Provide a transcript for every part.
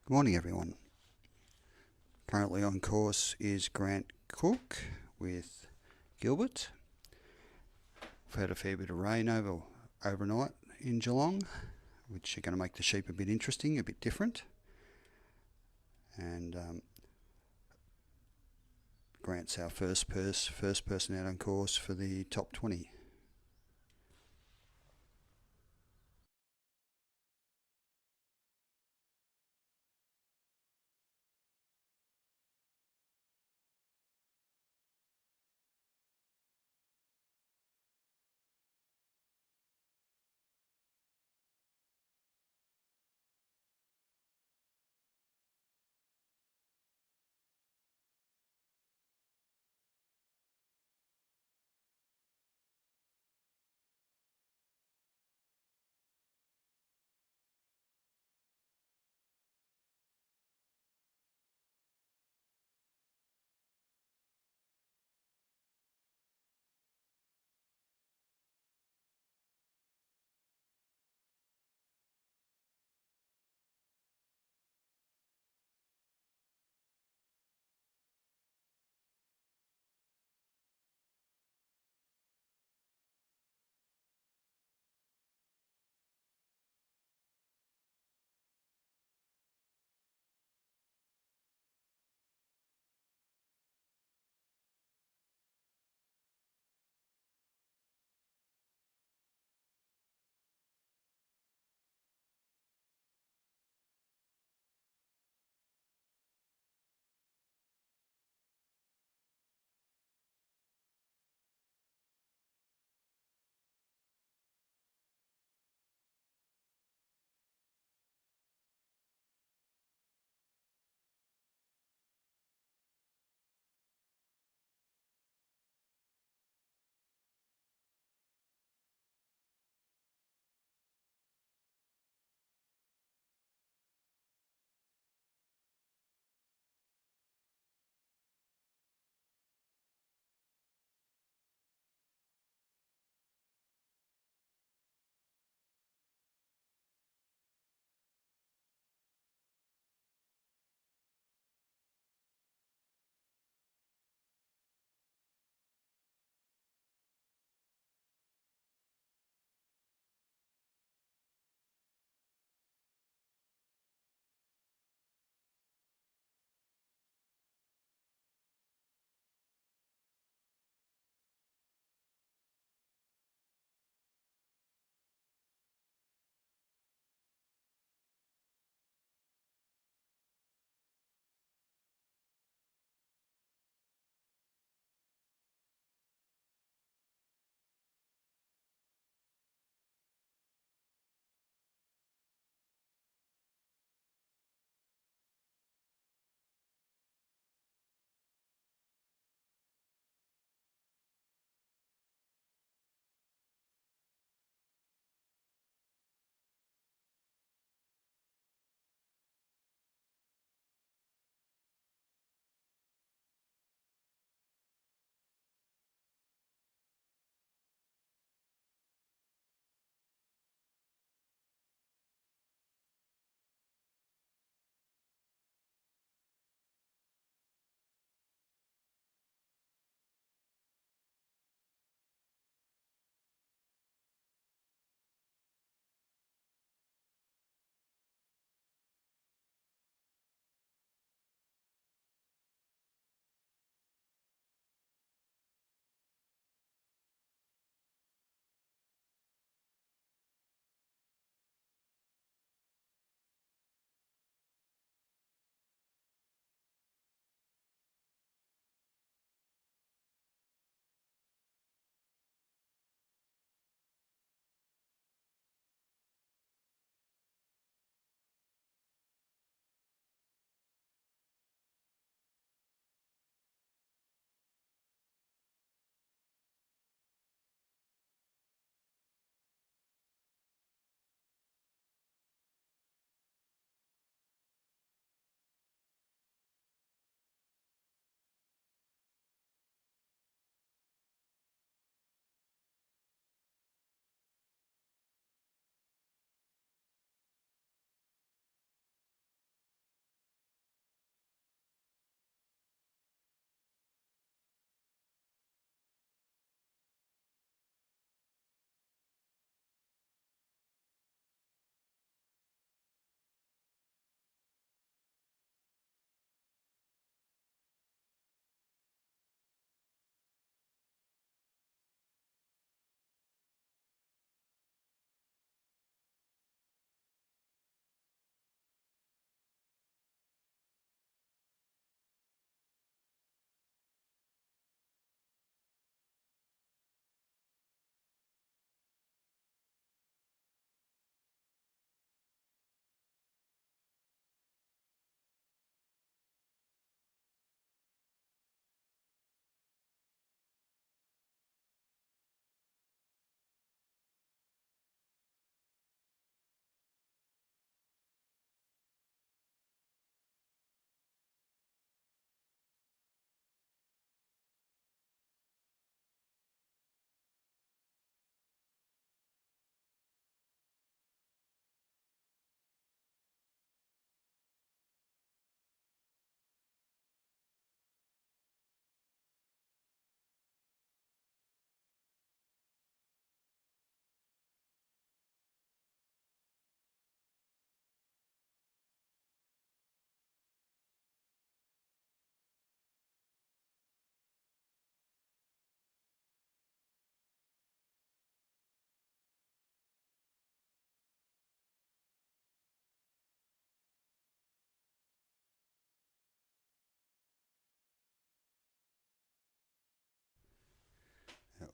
Good morning, everyone. Currently on course is Grant Cook with Gilbert. We've had a fair bit of rain overnight in Geelong, which are going to make the sheep a bit interesting, a bit different. And Grant's our first person out on course for the top 20.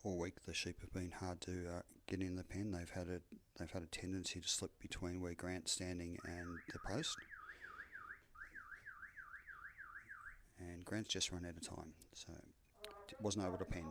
all week the sheep have been hard to get in the pen. They've had a tendency to slip between where Grant's standing and the post, and Grant's just run out of time, so wasn't able to pen.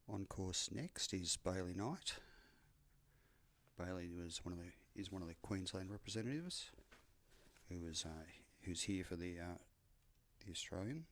On course next is Bailey Knight. Bailey is one of the Queensland representatives who's here for the Australian.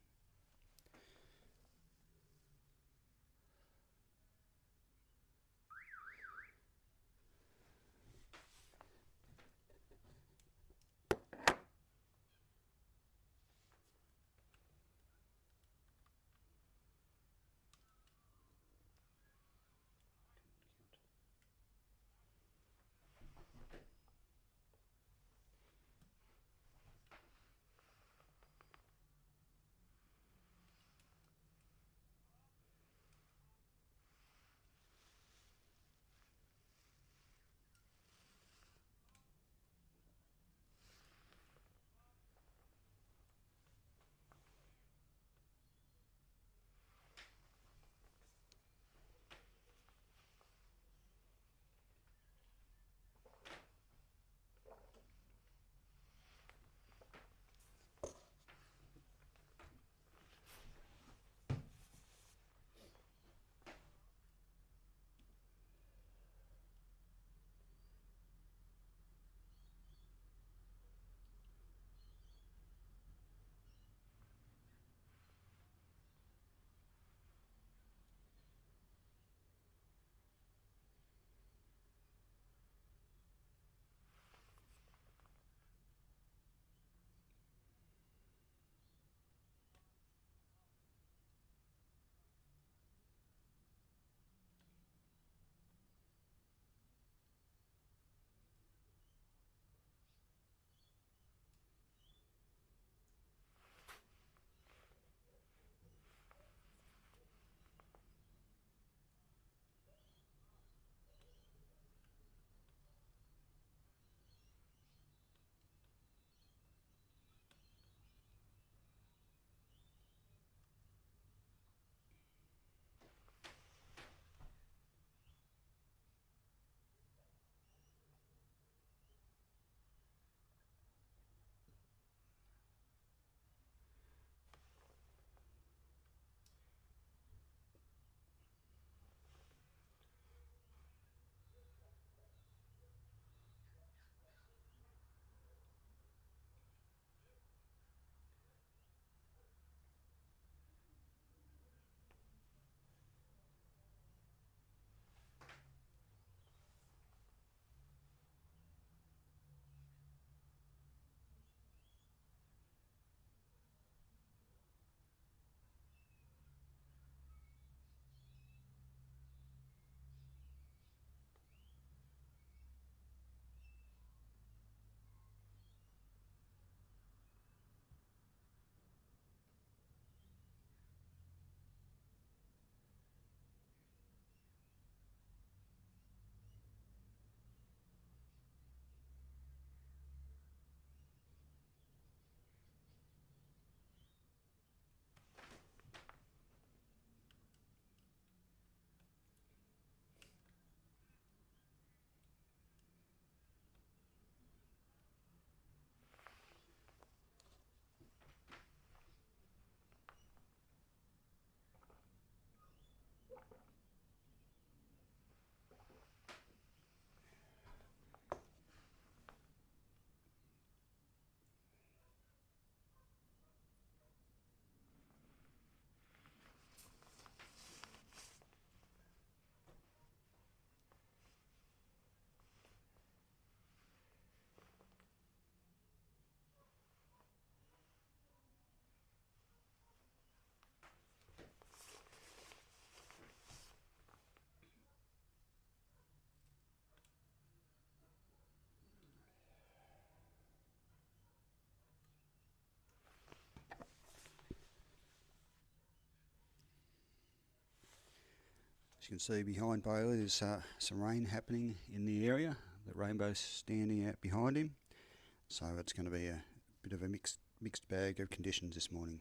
As you can see behind Bailey, there's some rain happening in the area. The rainbow's standing out behind him, so it's going to be a bit of a mixed bag of conditions this morning.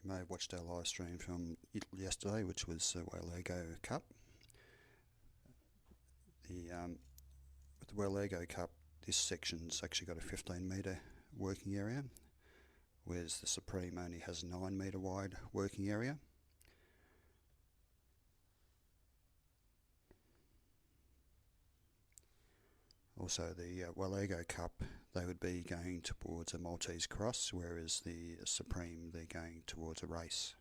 You may have watched our live stream from yesterday, which was the Wellego Cup. With the Wellego Cup, this section's actually got a 15-metre working area, whereas the Supreme only has a 9-metre wide working area. Also, the Wellego Cup, they would be going towards a Maltese cross, whereas the Supreme, they're going towards a race.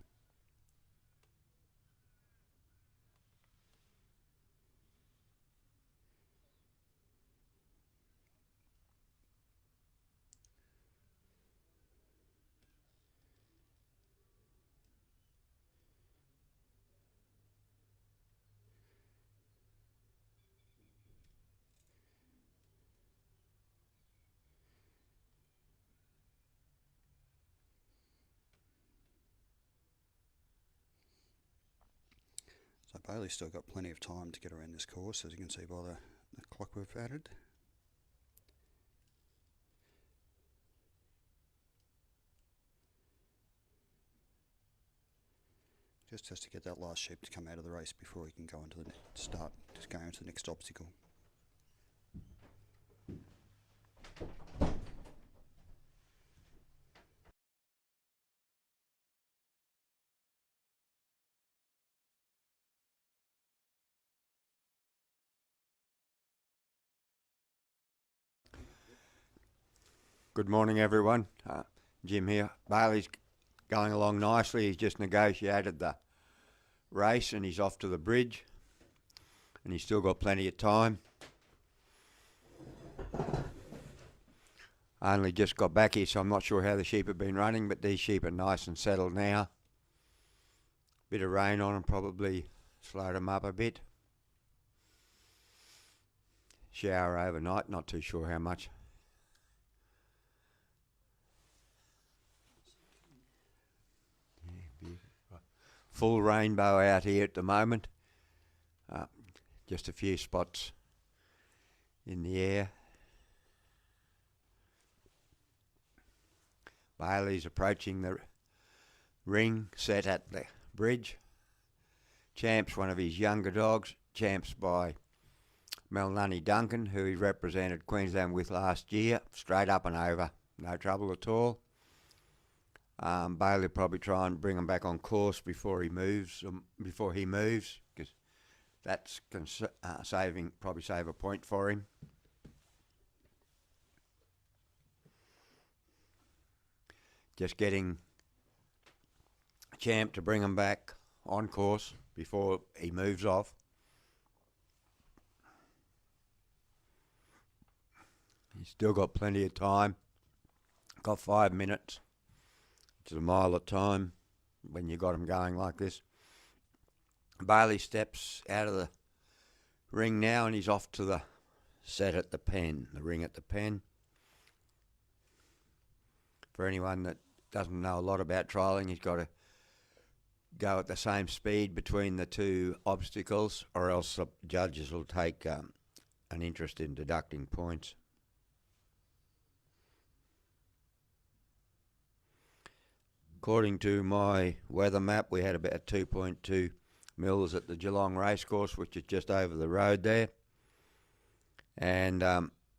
So Bailey's still got plenty of time to get around this course, as you can see by the clock we've added. Just has to get that last sheep to come out of the race before he can go into the start, just going into the next obstacle. Good morning, everyone. Jim here. Bailey's going along nicely. He's just negotiated the race and he's off to the bridge. And he's still got plenty of time. I only just got back here, so I'm not sure how the sheep have been running, but these sheep are nice and settled now. Bit of rain on them probably slowed them up a bit. Shower overnight, not too sure how much. Full rainbow out here at the moment. Just a few spots in the air. Bailey's approaching the ring set at the bridge. Champ's one of his younger dogs. Champ's by Melnunny Duncan, who he represented Queensland with last year. Straight up and over, no trouble at all. Bailey will probably try and bring him back on course before he moves, because that's probably save a point for him. Just getting Champ to bring him back on course before he moves off. He's still got plenty of time. Got 5 minutes. It's a mile of time when you got him going like this. Bailey steps out of the ring now and he's off to the set at the pen, the ring at the pen. For anyone that doesn't know a lot about trialling, he's got to go at the same speed between the two obstacles, or else the judges will take an interest in deducting points. According to my weather map, we had about 2.2 mils at the Geelong racecourse, which is just over the road there. And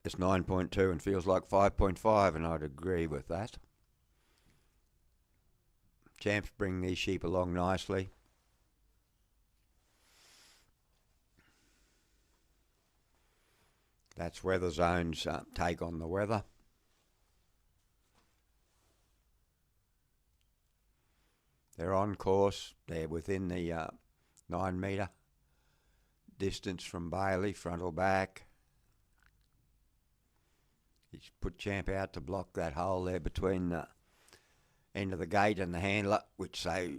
it's 9.2 and feels like 5.5, and I'd agree with that. Champs bring these sheep along nicely. That's Weather Zone's take on the weather. They're on course. They're within the 9 metre distance from Bailey, front or back. He's put Champ out to block that hole there between the end of the gate and the handler, which they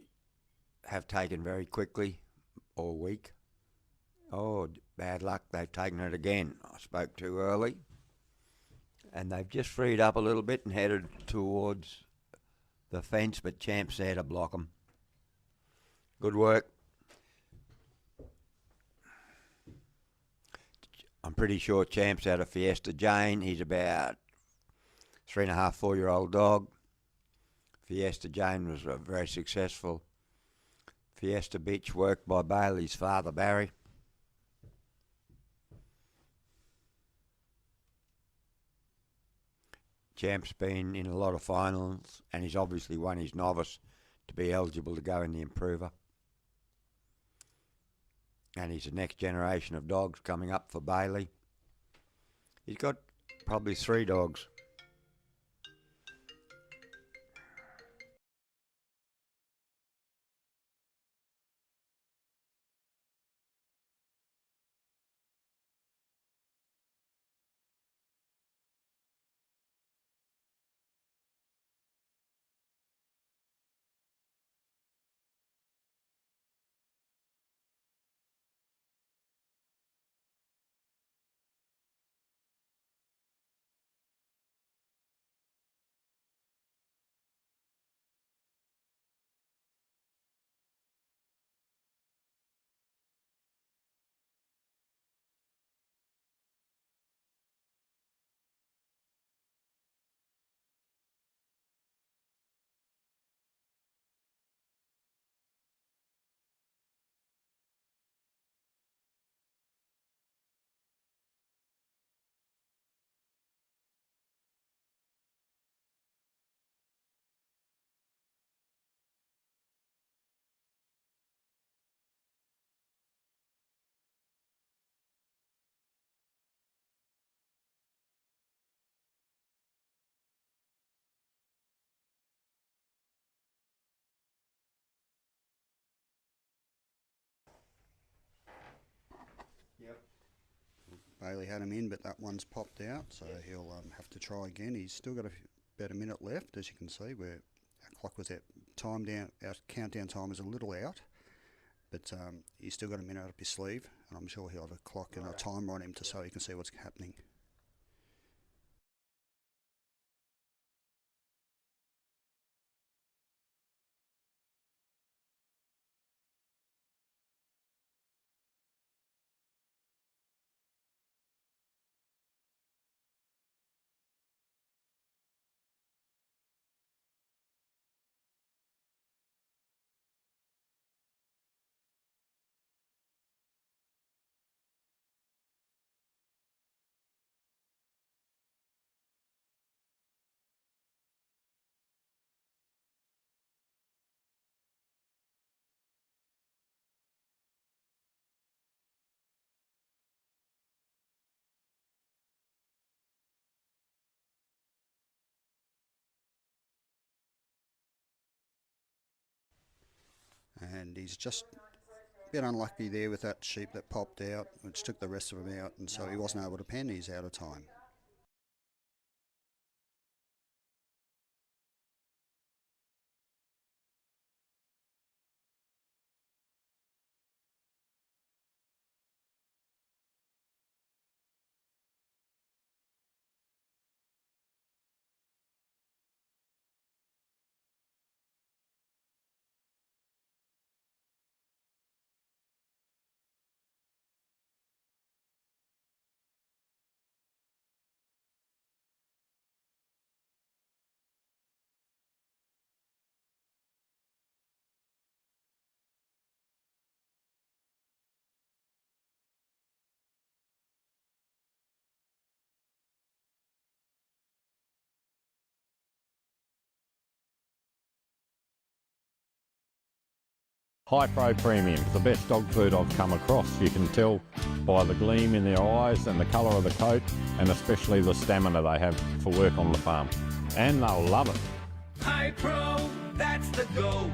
have taken very quickly all week. Oh, bad luck, they've taken it again. I spoke too early. And they've just freed up a little bit and headed towards the fence, but Champ's there to block them. Good work. I'm pretty sure Champ's out of Fiesta Jane. He's about 3.5, 4-year-old dog. Fiesta Jane was a very successful Fiesta bitch worked by Bailey's father, Barry. Champ's been in a lot of finals and he's obviously won his novice to be eligible to go in the improver. And he's the next generation of dogs coming up for Bailey. He's got probably 3 dogs. Bailey had him in, but that one's popped out, so he'll have to try again. He's still got about a minute left, as you can see, where our clock was at time down. Our countdown time is a little out, but he's still got a minute up his sleeve, and I'm sure he'll have a clock and a timer on him so he can see what's happening. And he's just a bit unlucky there with that sheep that popped out, which took the rest of them out, and so he wasn't able to pen. He's out of time. Hypro Premium, the best dog food I've come across. You can tell by the gleam in their eyes and the colour of the coat, and especially the stamina they have for work on the farm. And they'll love it. Hypro, that's the go.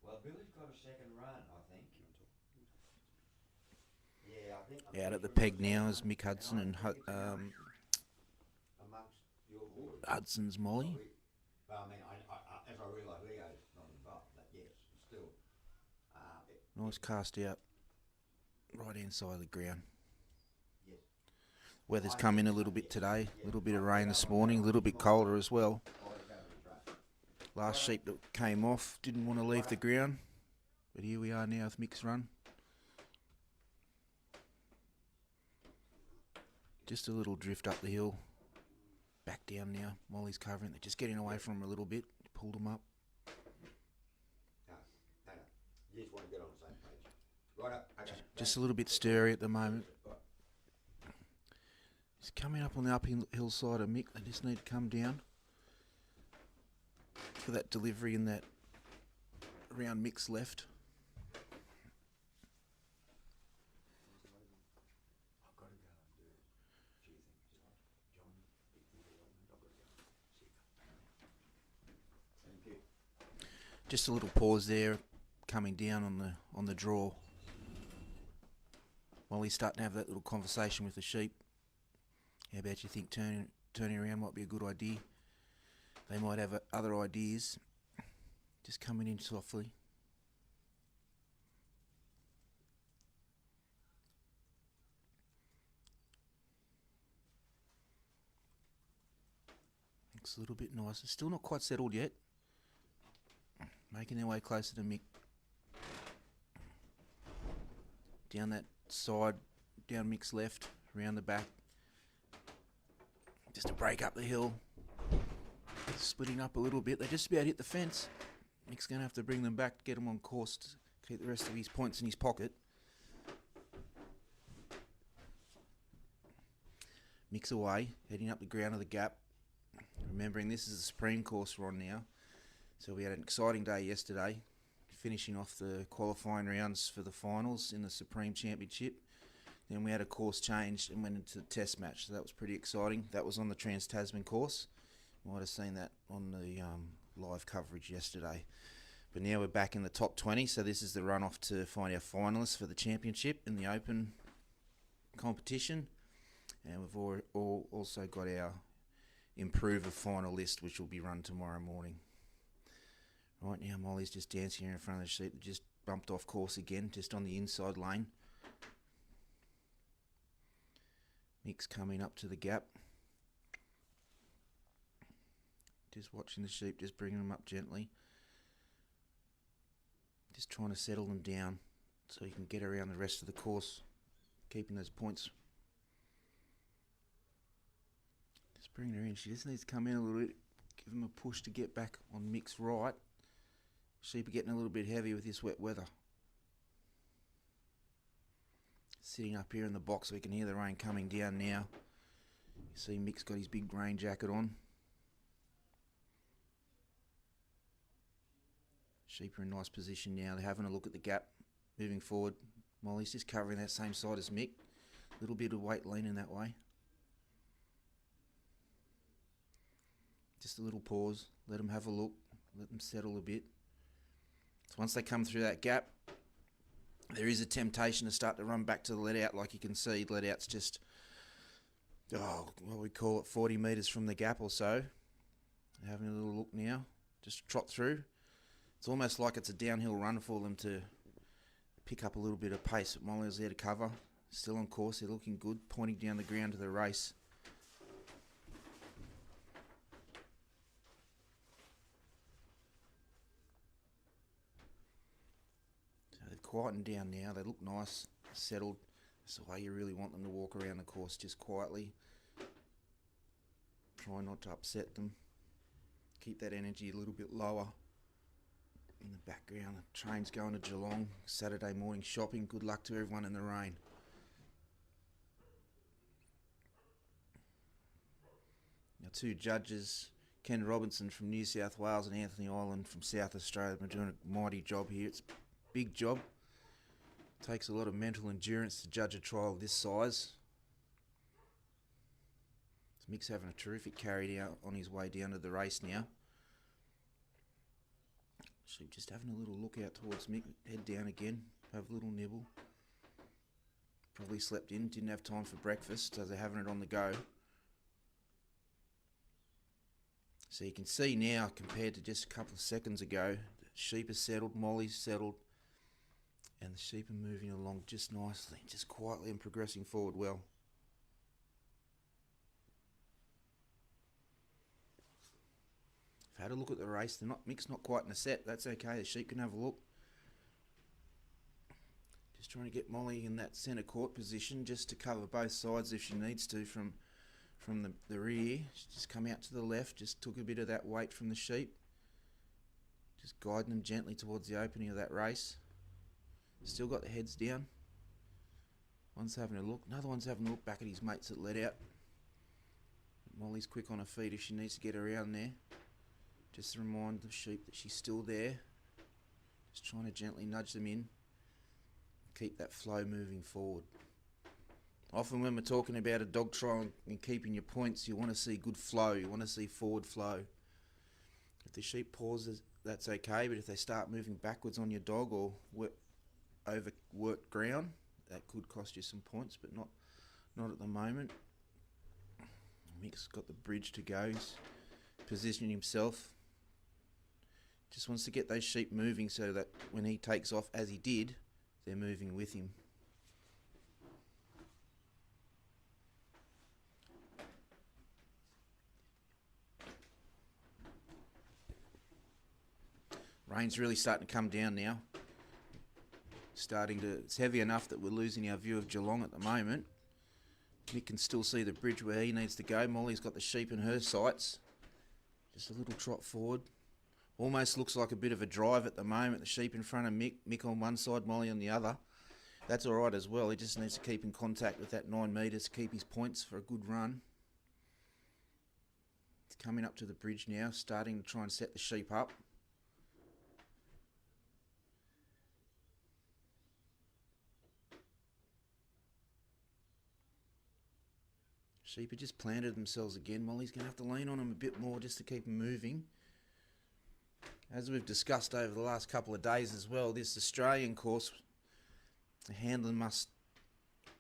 Well, Billy's got a second run, I think. Yeah, I think. Out at the peg now is Mick Hudson and Amongst your boys. Hudson's Molly. But I mean, as I realise, Leo's not involved, but yes, still. Nice cast out, right hand side of the ground. Yes. Weather's come in a little bit today, a little bit of rain this morning, a little bit colder as well. Last sheep that came off didn't want to leave the ground, but here we are now with Mick's run. Just a little drift up the hill, back down now. Molly's covering, they're just getting away from him a little bit, pulled him up. You just want to get on the same page. Right up. Okay. Just a little bit stirry at the moment. He's coming up on the uphill side of Mick. They just need to come down for that delivery in that around Mick's left. Just a little pause there, coming down on the draw. While he's starting to have that little conversation with the sheep. How about you think turning around might be a good idea? They might have other ideas. Just coming in softly. Looks a little bit nicer. Still not quite settled yet. Making their way closer to Mick. Down that side, down Mick's left, around the back. Just to break up the hill. Splitting up a little bit. They just about hit the fence. Mick's going to have to bring them back, get them on course to keep the rest of his points in his pocket. Mick's away, heading up the ground of the gap. Remembering this is the Supreme course we're on now. So we had an exciting day yesterday, finishing off the qualifying rounds for the finals in the Supreme Championship. Then we had a course change and went into the test match, so that was pretty exciting. That was on the Trans-Tasman course. You might have seen that on the live coverage yesterday. But now we're back in the top 20, so this is the run-off to find our finalists for the championship in the open competition. And we've also got our improver final list, which will be run tomorrow morning. Right now, Molly's just dancing here in front of the sheep. They just bumped off course again, just on the inside lane. Mick's coming up to the gap. Just watching the sheep, just bringing them up gently. Just trying to settle them down so you can get around the rest of the course, keeping those points. Just bringing her in. She just needs to come in a little bit, give them a push to get back on Mick's right. Sheep are getting a little bit heavy with this wet weather. Sitting up here in the box, we can hear the rain coming down now. You see Mick's got his big rain jacket on. Sheep are in nice position now. They're having a look at the gap, moving forward. Molly's just covering that same side as Mick. A little bit of weight leaning that way. Just a little pause. Let them have a look. Let them settle a bit. So once they come through that gap, there is a temptation to start to run back to the let out. Like you can see, let out's just, what we call it, 40 metres from the gap or so. Having a little look now, just trot through. It's almost like it's a downhill run for them to pick up a little bit of pace. Molly was there to cover, still on course, they're looking good, pointing down the ground to the race. Quietened down now, they look nice, settled. That's the way you really want them to walk around the course, just quietly. Try not to upset them. Keep that energy a little bit lower. In the background, the train's going to Geelong, Saturday morning shopping. Good luck to everyone in the rain. Our two judges, Ken Robinson from New South Wales and Anthony Ireland from South Australia, have been doing a mighty job here. It's a big job. Takes a lot of mental endurance to judge a trial of this size. So Mick's having a terrific carry down on his way down to the race now. Sheep just having a little look out towards Mick. Head down again. Have a little nibble. Probably slept in. Didn't have time for breakfast, so they're having it on the go. So you can see now, compared to just a couple of seconds ago, the sheep are settled, Molly's settled. And the sheep are moving along just nicely, just quietly and progressing forward well. I've had a look at the race. Mick's not quite in a set. That's okay. The sheep can have a look. Just trying to get Molly in that centre court position just to cover both sides if she needs to from the rear. She's just come out to the left, just took a bit of that weight from the sheep. Just guiding them gently towards the opening of that race. Still got the heads down. One's having a look. Another one's having a look back at his mates that let out. Molly's quick on her feet if she needs to get around there. Just to remind the sheep that she's still there. Just trying to gently nudge them in. Keep that flow moving forward. Often when we're talking about a dog trial and keeping your points, you want to see good flow. You want to see forward flow. If the sheep pauses, that's okay. But if they start moving backwards on your dog or overworked ground, that could cost you some points, but not at the moment. Mick's got the bridge to go. He's positioning himself. Just wants to get those sheep moving so that when he takes off, as he did, they're moving with him. Rain's really starting to come down now. It's heavy enough that we're losing our view of Geelong at the moment. Mick can still see the bridge where he needs to go. Molly's got the sheep in her sights. Just a little trot forward. Almost looks like a bit of a drive at the moment. The sheep in front of Mick. Mick on one side, Molly on the other. That's all right as well. He just needs to keep in contact with that 9 metres to keep his points for a good run. He's coming up to the bridge now, starting to try and set the sheep up. Sheep have just planted themselves again. Molly's going to have to lean on them a bit more just to keep them moving. As we've discussed over the last couple of days as well, this Australian course, the handler must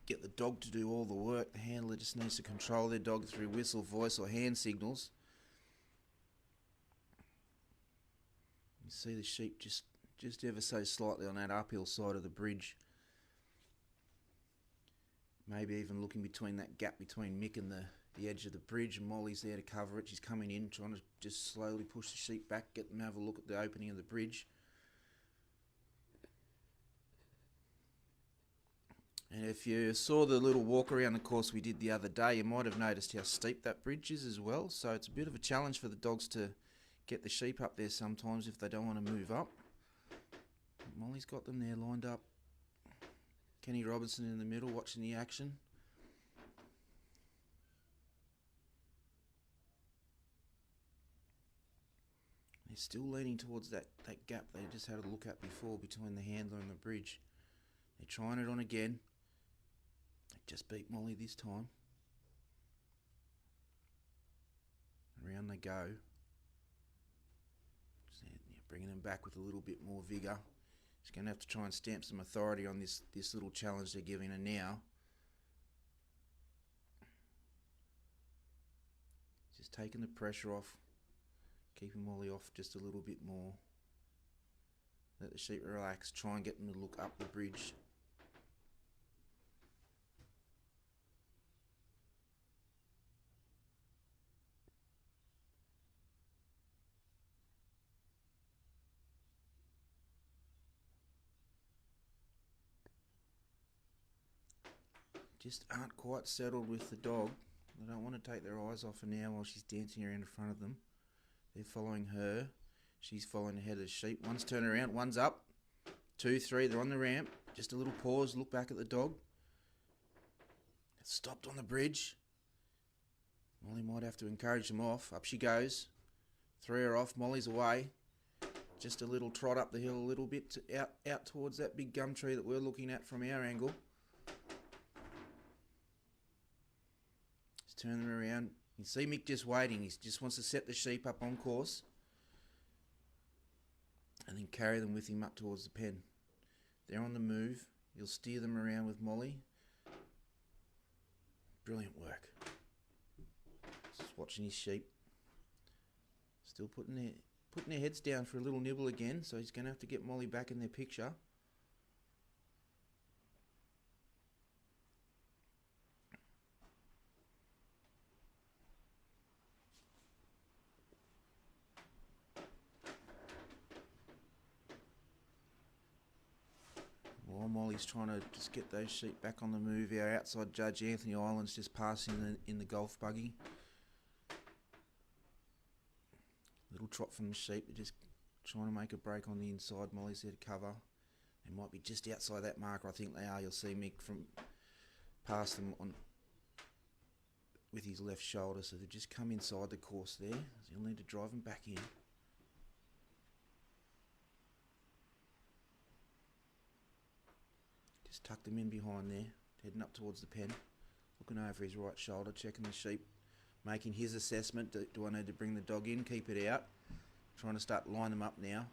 get the dog to do all the work. The handler just needs to control their dog through whistle, voice or hand signals. You see the sheep just ever so slightly on that uphill side of the bridge. Maybe even looking between that gap between Mick and the edge of the bridge, and Molly's there to cover it. She's coming in, trying to just slowly push the sheep back, get them to have a look at the opening of the bridge. And if you saw the little walk around the course we did the other day, you might have noticed how steep that bridge is as well. So it's a bit of a challenge for the dogs to get the sheep up there sometimes if they don't want to move up. Molly's got them there lined up. Kenny Robinson in the middle watching the action. They're still leaning towards that gap they just had a look at before between the handler and the bridge. They're trying it on again. They just beat Molly this time. Around they go. Bringing them back with a little bit more vigour. She's going to have to try and stamp some authority on this little challenge they're giving her now. Just taking the pressure off, keeping Molly off just a little bit more. Let the sheep relax, try and get them to look up the bridge. Just aren't quite settled with the dog. They don't want to take their eyes off her now while she's dancing around in front of them. They're following her. She's following ahead of the sheep. One's turning around, one's up. 2, 3, they're on the ramp. Just a little pause, look back at the dog. It's stopped on the bridge. Molly might have to encourage them off. Up she goes. 3 are off, Molly's away. Just a little trot up the hill a little bit out towards that big gum tree that we're looking at from our angle. Turn them around. You can see Mick just waiting. He just wants to set the sheep up on course and then carry them with him up towards the pen. They're on the move. He'll steer them around with Molly. Brilliant work. Just watching his sheep. Still putting their heads down for a little nibble again, so he's going to have to get Molly back in their picture. While Molly's trying to just get those sheep back on the move, our outside judge Anthony Island's just passing in the golf buggy. Little trot from the sheep, they're just trying to make a break on the inside. Molly's there to cover. They might be just outside that marker. I think they are. You'll see Mick from past them on with his left shoulder, so they've just come inside the course there. So you'll need to drive them back in. Just tuck them in behind there, heading up towards the pen, looking over his right shoulder, checking the sheep, making his assessment. Do I need to bring the dog in, keep it out? Trying to start line them up now.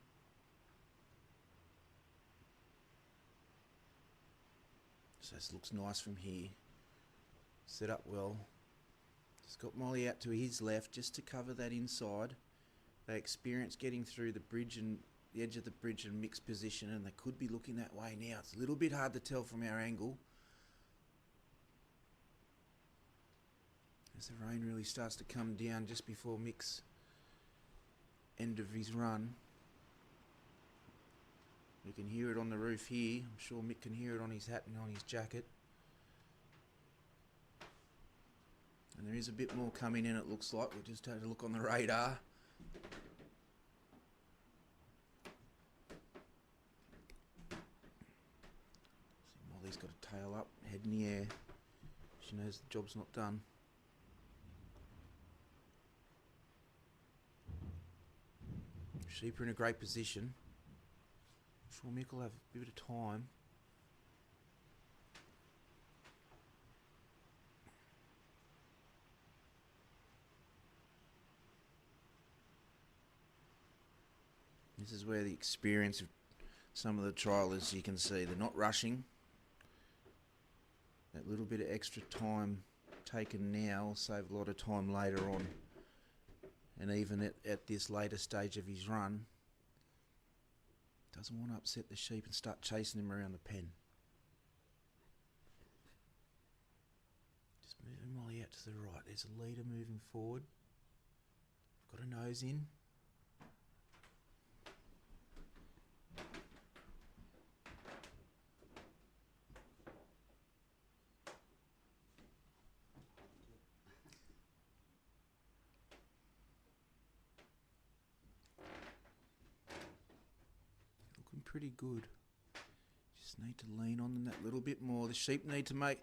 So this looks nice from here. Set up well. Just got Molly out to his left just to cover that inside. They experience getting through the bridge and the edge of the bridge and mixed position, and they could be looking that way now. It's a little bit hard to tell from our angle. As the rain really starts to come down just before Mick's end of his run. We can hear it on the roof here. I'm sure Mick can hear it on his hat and on his jacket. And there is a bit more coming in, it looks like. We'll just have a look on the radar. See, Molly's got a tail up, head in the air. She knows the job's not done. Sheep are in a great position. I'm sure Mick will have a bit of time. This is where the experience of some of the trialers, you can see they're not rushing. That little bit of extra time taken now will save a lot of time later on. And even at this later stage of his run, doesn't want to upset the sheep and start chasing him around the pen. Just moving Molly out to the right. There's a leader moving forward. Got a nose in. Looking pretty good. Just need to lean on them that little bit more. The sheep need to make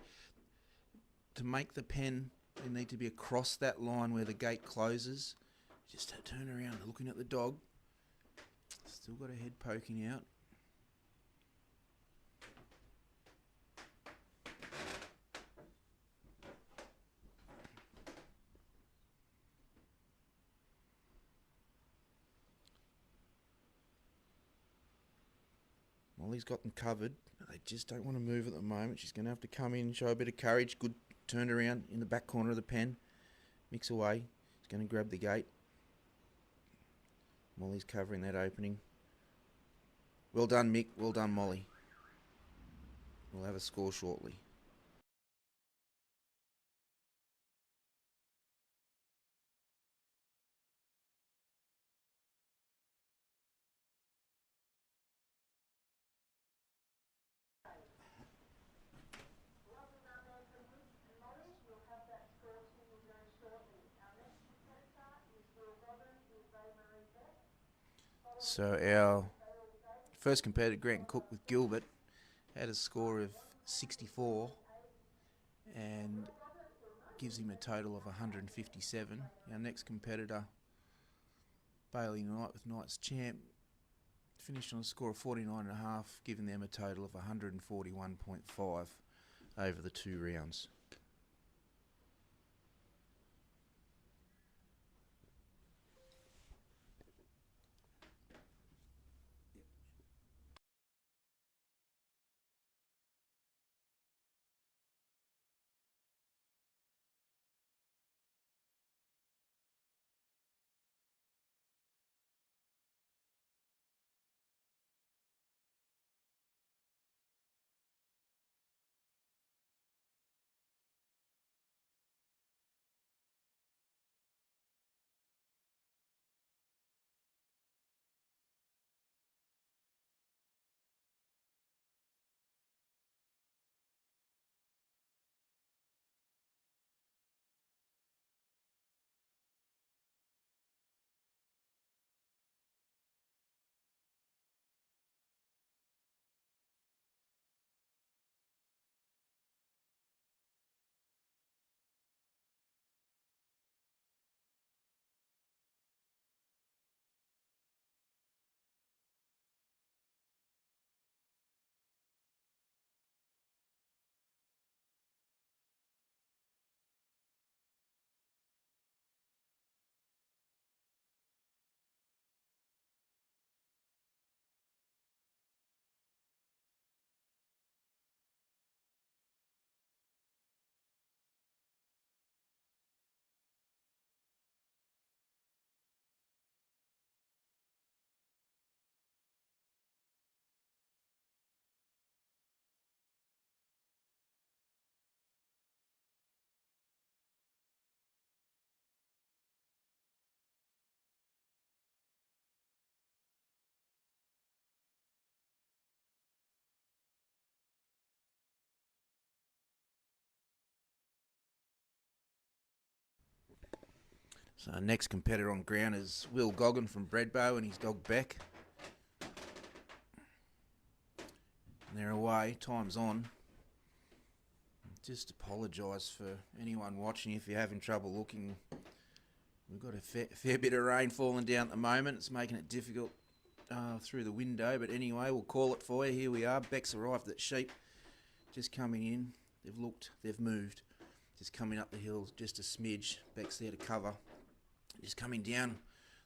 the pen. They need to be across that line where the gate closes. Just turn around, looking at the dog. Still got a head poking out. Molly's got them covered, but they just don't want to move at the moment. She's going to have to come in and show a bit of courage. Good turned around in the back corner of the pen. Mix away. She's going to grab the gate. Molly's covering that opening. Well done, Mick. Well done, Molly. We'll have a score shortly. So our first competitor, Grant Cook with Gilbert, had a score of 64 and gives him a total of 157. Our next competitor, Bailey Knight with Knight's Champ, finished on a score of 49.5, giving them a total of 141.5 over the 2 rounds. So our next competitor on ground is Will Goggin from Breadbow and his dog Beck. And they're away, time's on. Just apologise for anyone watching if you're having trouble looking. We've got a fair bit of rain falling down at the moment. It's making it difficult through the window. But anyway, we'll call it for you. Here we are. Beck's arrived at Sheep. Just coming in. They've looked. They've moved. Just coming up the hill just a smidge. Beck's there to cover. Just coming down.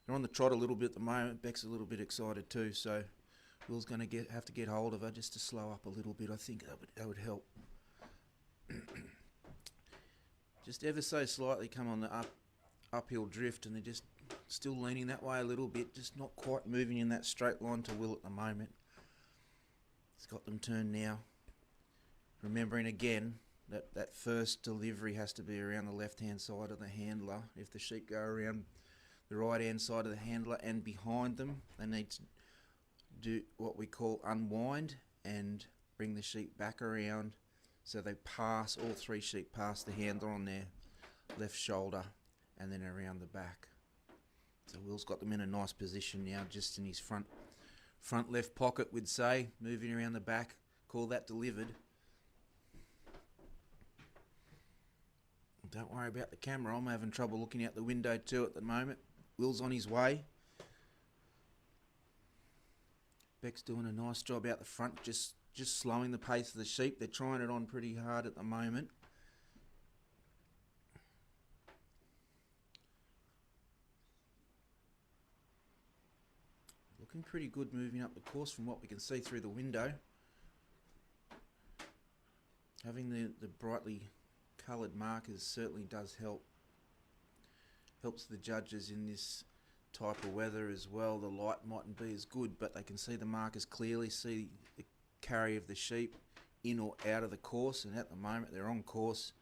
They're on the trot a little bit at the moment. Beck's a little bit excited too. So Will's going to have to get hold of her just to slow up a little bit. I think that would help. Just ever so slightly come on the uphill drift, and they're just still leaning that way a little bit, just not quite moving in that straight line to Will at the moment. It's got them turned now. Remembering again that first delivery has to be around the left-hand side of the handler. If the sheep go around the right-hand side of the handler and behind them, they need to do what we call unwind and bring the sheep back around so they pass, all three sheep pass the handler on their left shoulder and then around the back. So Will's got them in a nice position now, just in his front left pocket, we'd say, moving around the back. Call that delivered. Don't worry about the camera. I'm having trouble looking out the window too at the moment. Will's on his way. Beck's doing a nice job out the front, just slowing the pace of the sheep. They're trying it on pretty hard at the moment. Looking pretty good moving up the course from what we can see through the window. Having the brightly coloured markers certainly does help. Helps the judges in this type of weather as well. The light mightn't be as good, but they can see the markers clearly, see the carry of the sheep in or out of the course, and at the moment they're on course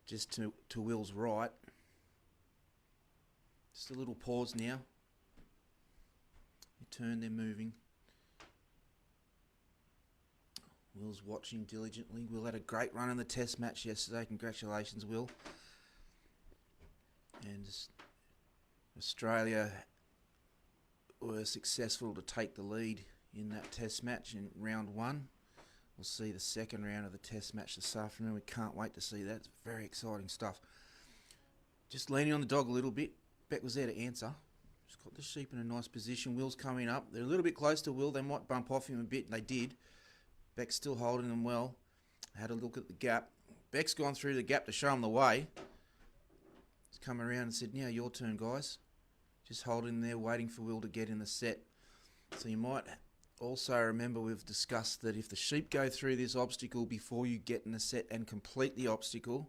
just to Will's right. Just a little pause now. They turn, they're moving. Will's watching diligently. Will had a great run in the test match yesterday. Congratulations, Will. And Australia were successful to take the lead in that test match in round one. We'll see the second round of the test match this afternoon. We can't wait to see that. It's very exciting stuff. Just leaning on the dog a little bit. Beck was there to answer. Just got the sheep in a nice position. Will's coming up. They're a little bit close to Will. They might bump off him a bit, and they did. Beck's still holding them well. Had a look at the gap. Beck's gone through the gap to show him the way. He's come around and said, now your turn, guys. Just holding there, waiting for Will to get in the set. So you might also remember we've discussed that if the sheep go through this obstacle before you get in the set and complete the obstacle,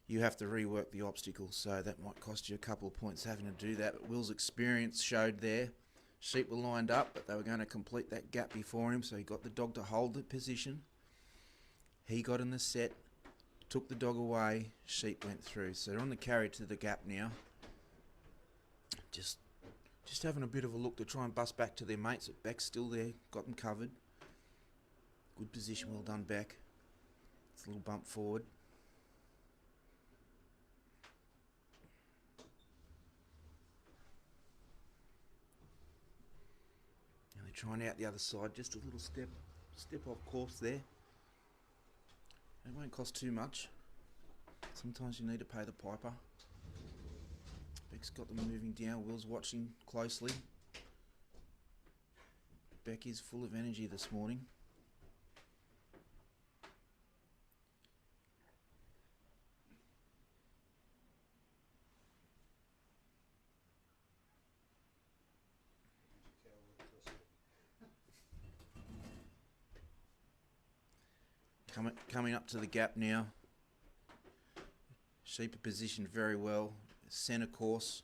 you have to rework the obstacle. So that might cost you a couple of points having to do that. But Will's experience showed there. Sheep were lined up, but they were going to complete that gap before him, so he got the dog to hold the position. He got in the set, took the dog away, sheep went through. So they're on the carry to the gap now. Just having a bit of a look to try and bust back to their mates. Beck's still there, got them covered. Good position, well done, Beck. It's a little bump forward. Trying out the other side, just a little step off course there. It won't cost too much. Sometimes you need to pay the piper. Beck's got them moving down. Will's watching closely. Beck is full of energy this morning. Coming up to the gap now. Sheep are positioned very well. Centre course.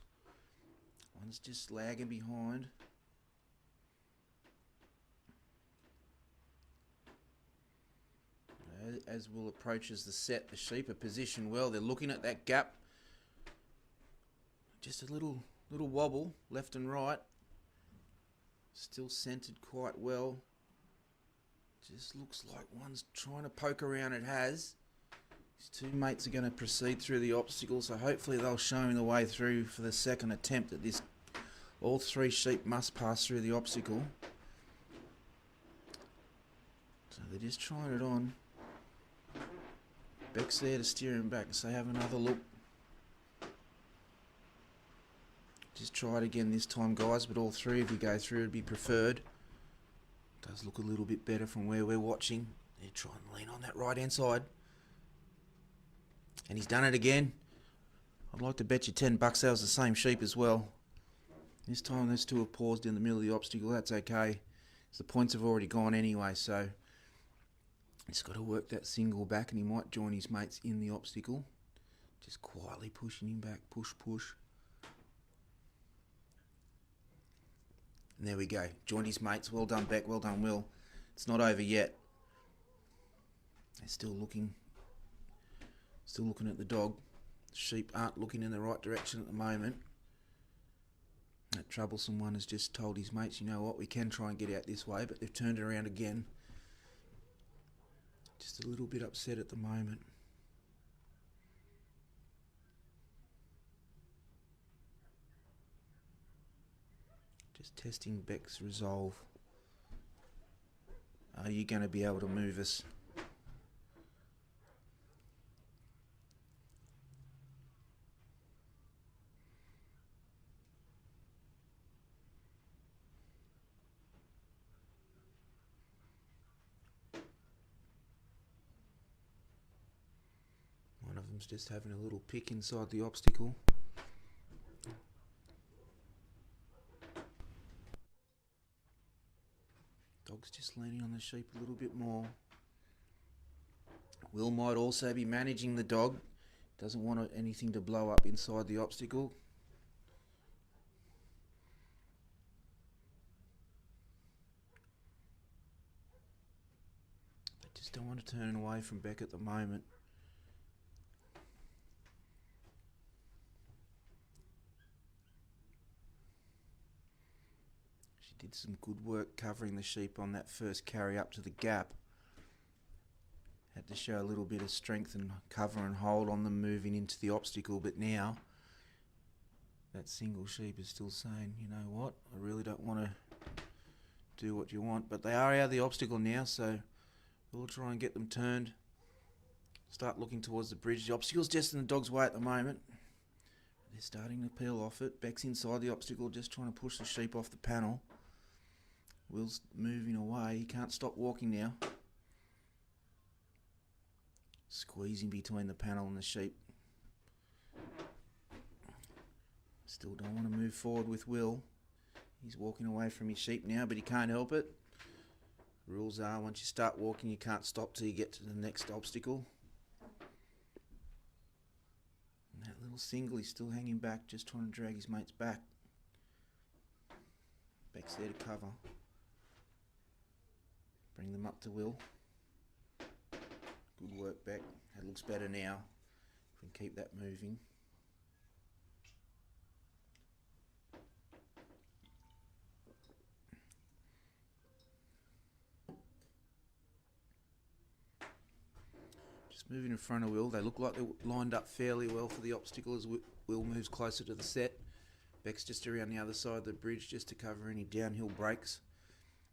One's just lagging behind. As Will approaches the set, the sheep are positioned well. They're looking at that gap. Just a little wobble left and right. Still centred quite well. Just looks like one's trying to poke around. It has. His two mates are going to proceed through the obstacle, so hopefully they'll show him the way through for the second attempt at this. All three sheep must pass through the obstacle. So they're just trying it on. Beck's there to steer him back, so have another look. Just try it again this time, guys, but all three of you go through would be preferred. Does look a little bit better from where we're watching. You try and lean on that right hand side. And he's done it again. I'd like to bet you $10 that was the same sheep as well. This time those two have paused in the middle of the obstacle. That's okay, because the points have already gone anyway, so he's got to work that single back, and he might join his mates in the obstacle. Just quietly pushing him back. Push, push. And there we go. Joined his mates. Well done, Beck. Well done, Will. It's not over yet. They're still looking at the dog. The sheep aren't looking in the right direction at the moment. That troublesome one has just told his mates, you know what, we can try and get out this way, but they've turned it around again. Just a little bit upset at the moment. Just testing Beck's resolve. Are you going to be able to move us? One of them's just having a little pick inside the obstacle. Dog's just leaning on the sheep a little bit more. Will might also be managing the dog. Doesn't want anything to blow up inside the obstacle. They just don't want to turn away from Beck at the moment. Did some good work covering the sheep on that first carry up to the gap. Had to show a little bit of strength and cover and hold on them moving into the obstacle, but now that single sheep is still saying, you know what, I really don't want to do what you want, but they are out of the obstacle now, so we'll try and get them turned. Start looking towards the bridge. The obstacle's just in the dog's way at the moment. They're starting to peel off it. Beck's inside the obstacle, just trying to push the sheep off the panel. Will's moving away. He can't stop walking now. Squeezing between the panel and the sheep. Still don't want to move forward with Will. He's walking away from his sheep now, but he can't help it. Rules are, once you start walking, you can't stop till you get to the next obstacle. And that little single, he's still hanging back, just trying to drag his mates back. Beck's there to cover. Bring them up to Will. Good work, Beck. That looks better now. If we can keep that moving. Just moving in front of Will. They look like they're lined up fairly well for the obstacle as Will moves closer to the set. Beck's just around the other side of the bridge just to cover any downhill breaks.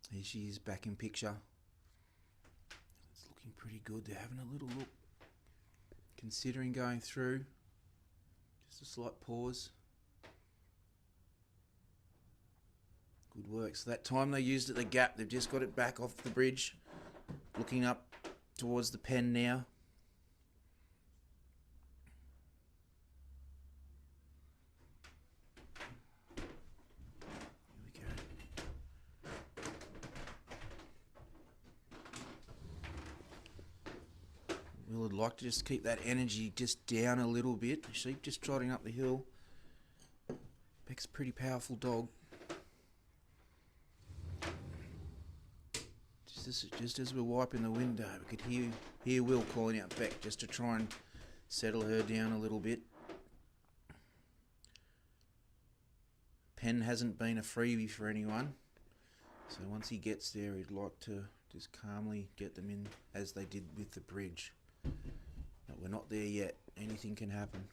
Here she is back in picture. It's looking pretty good. They're having a little look. Considering going through. Just a slight pause. Good work. So that time they used at the gap, they've just got it back off the bridge. Looking up towards the pen now. Will would like to just keep that energy just down a little bit. The sheep just trotting up the hill. Beck's a pretty powerful dog. Just as we're wiping the window, we could hear Will calling out Beck just to try and settle her down a little bit. Pen hasn't been a freebie for anyone, so once he gets there, he'd like to just calmly get them in as they did with the bridge. That But we're not there yet. Anything can happen.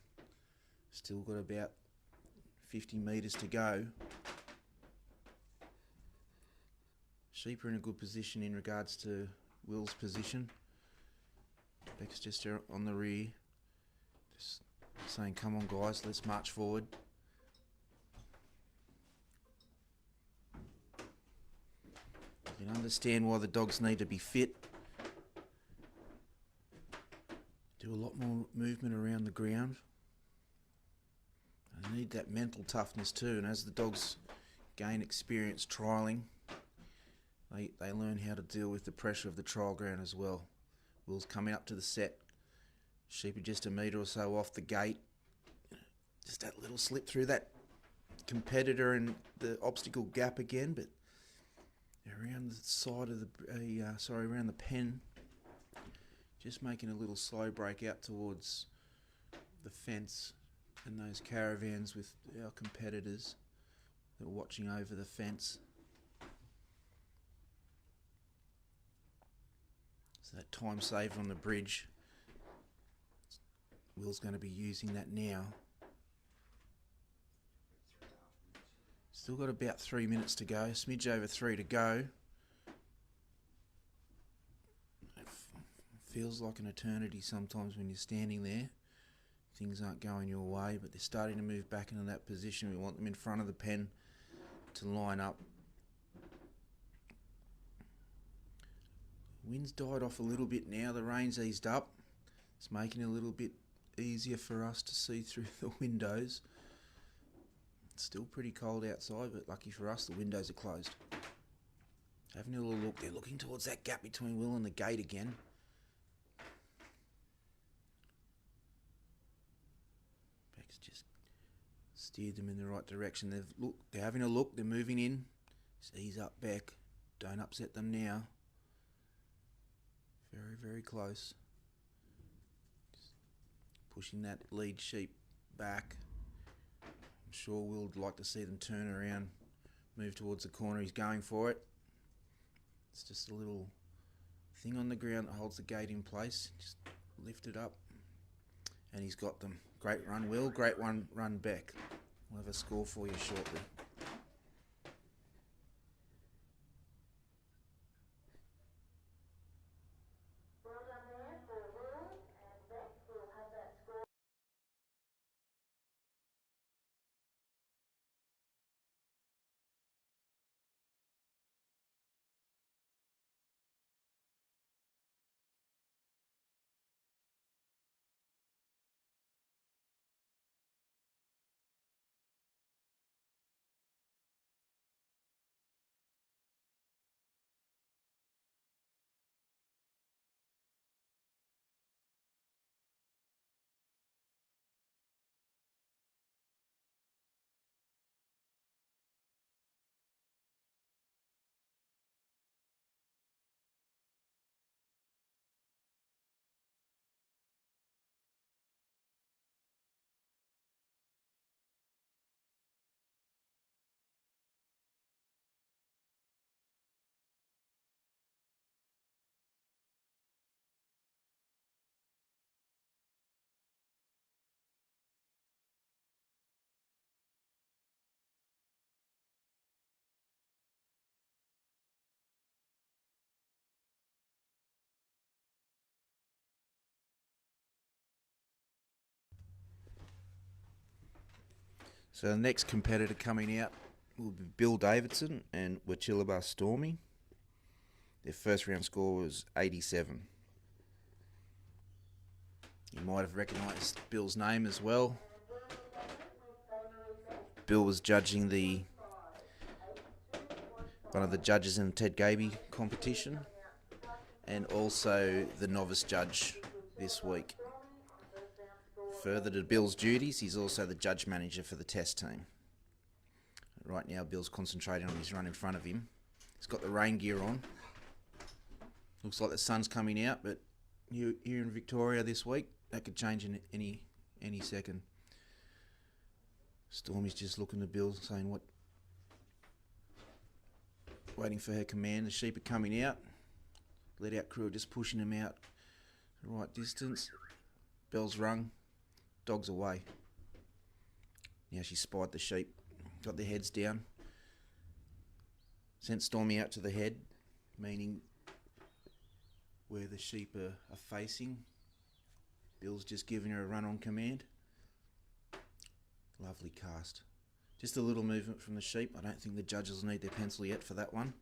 Still got about 50 metres to go. Sheep are in a good position in regards to Will's position. Beck's just on the rear. Just saying, come on guys, let's march forward. You can understand why the dogs need to be fit. Do a lot more movement around the ground. They need that mental toughness too, and as the dogs gain experience trialling, they learn how to deal with the pressure of the trial ground as well. Will's coming up to the set. Sheep are just a metre or so off the gate. Just that little slip through that competitor and the obstacle gap again, but around the side of the around the pen, just making a little slow break out towards the fence and those caravans with our competitors that are watching over the fence. So that time saved on the bridge, Will's going to be using that now. Still got about 3 minutes to go, smidge over 3 to go. It feels like an eternity sometimes when you're standing there. Things aren't going your way, but they're starting to move back into that position. We want them in front of the pen to line up. Wind's died off a little bit now, the rain's eased up. It's making it a little bit easier for us to see through the windows. It's still pretty cold outside, but lucky for us, the windows are closed. Having a little look, they're looking towards that gap between Will and the gate again. Beck's just steered them in the right direction. They're having a look, they're moving in. Just ease up, Beck. Don't upset them now. Very, very close. Just pushing that lead sheep back. I'm sure Will would like to see them turn around, move towards the corner. He's going for it. It's just a little thing on the ground that holds the gate in place. Just lift it up. And he's got them. Great run, Will. Great run, Beck. We'll have a score for you shortly. So the next competitor coming out will be Bill Davidson and Wachillaba Stormy. Their first round score was 87. You might have recognised Bill's name as well. Bill was judging one of the judges in the Ted Gaby competition and also the novice judge this week. Further to Bill's duties, he's also the judge manager for the test team. Right now, Bill's concentrating on his run in front of him. He's got the rain gear on. Looks like the sun's coming out, but here in Victoria this week, that could change in any second. Stormy's just looking to Bill, saying what? Waiting for her command. The sheep are coming out. Let out crew are just pushing them out the right distance. bell's rung, dog's away. Now she spied the sheep, got their heads down, sent Stormy out to the head, meaning where the sheep are facing. Bill's just giving her a run on command. Lovely cast. Just a little movement from the sheep. I don't think the judges need their pencil yet for that one.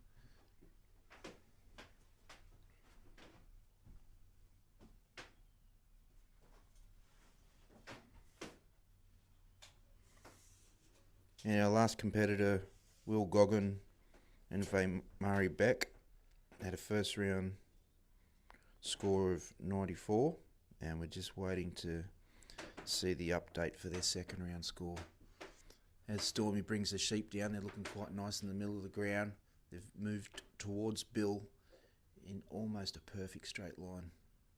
And our last competitor, Will Goggin and Vay Murray Beck, had a first round score of 94, and we're just waiting to see the update for their second round score. As Stormy brings the sheep down, they're looking quite nice in the middle of the ground. They've moved towards Bill in almost a perfect straight line.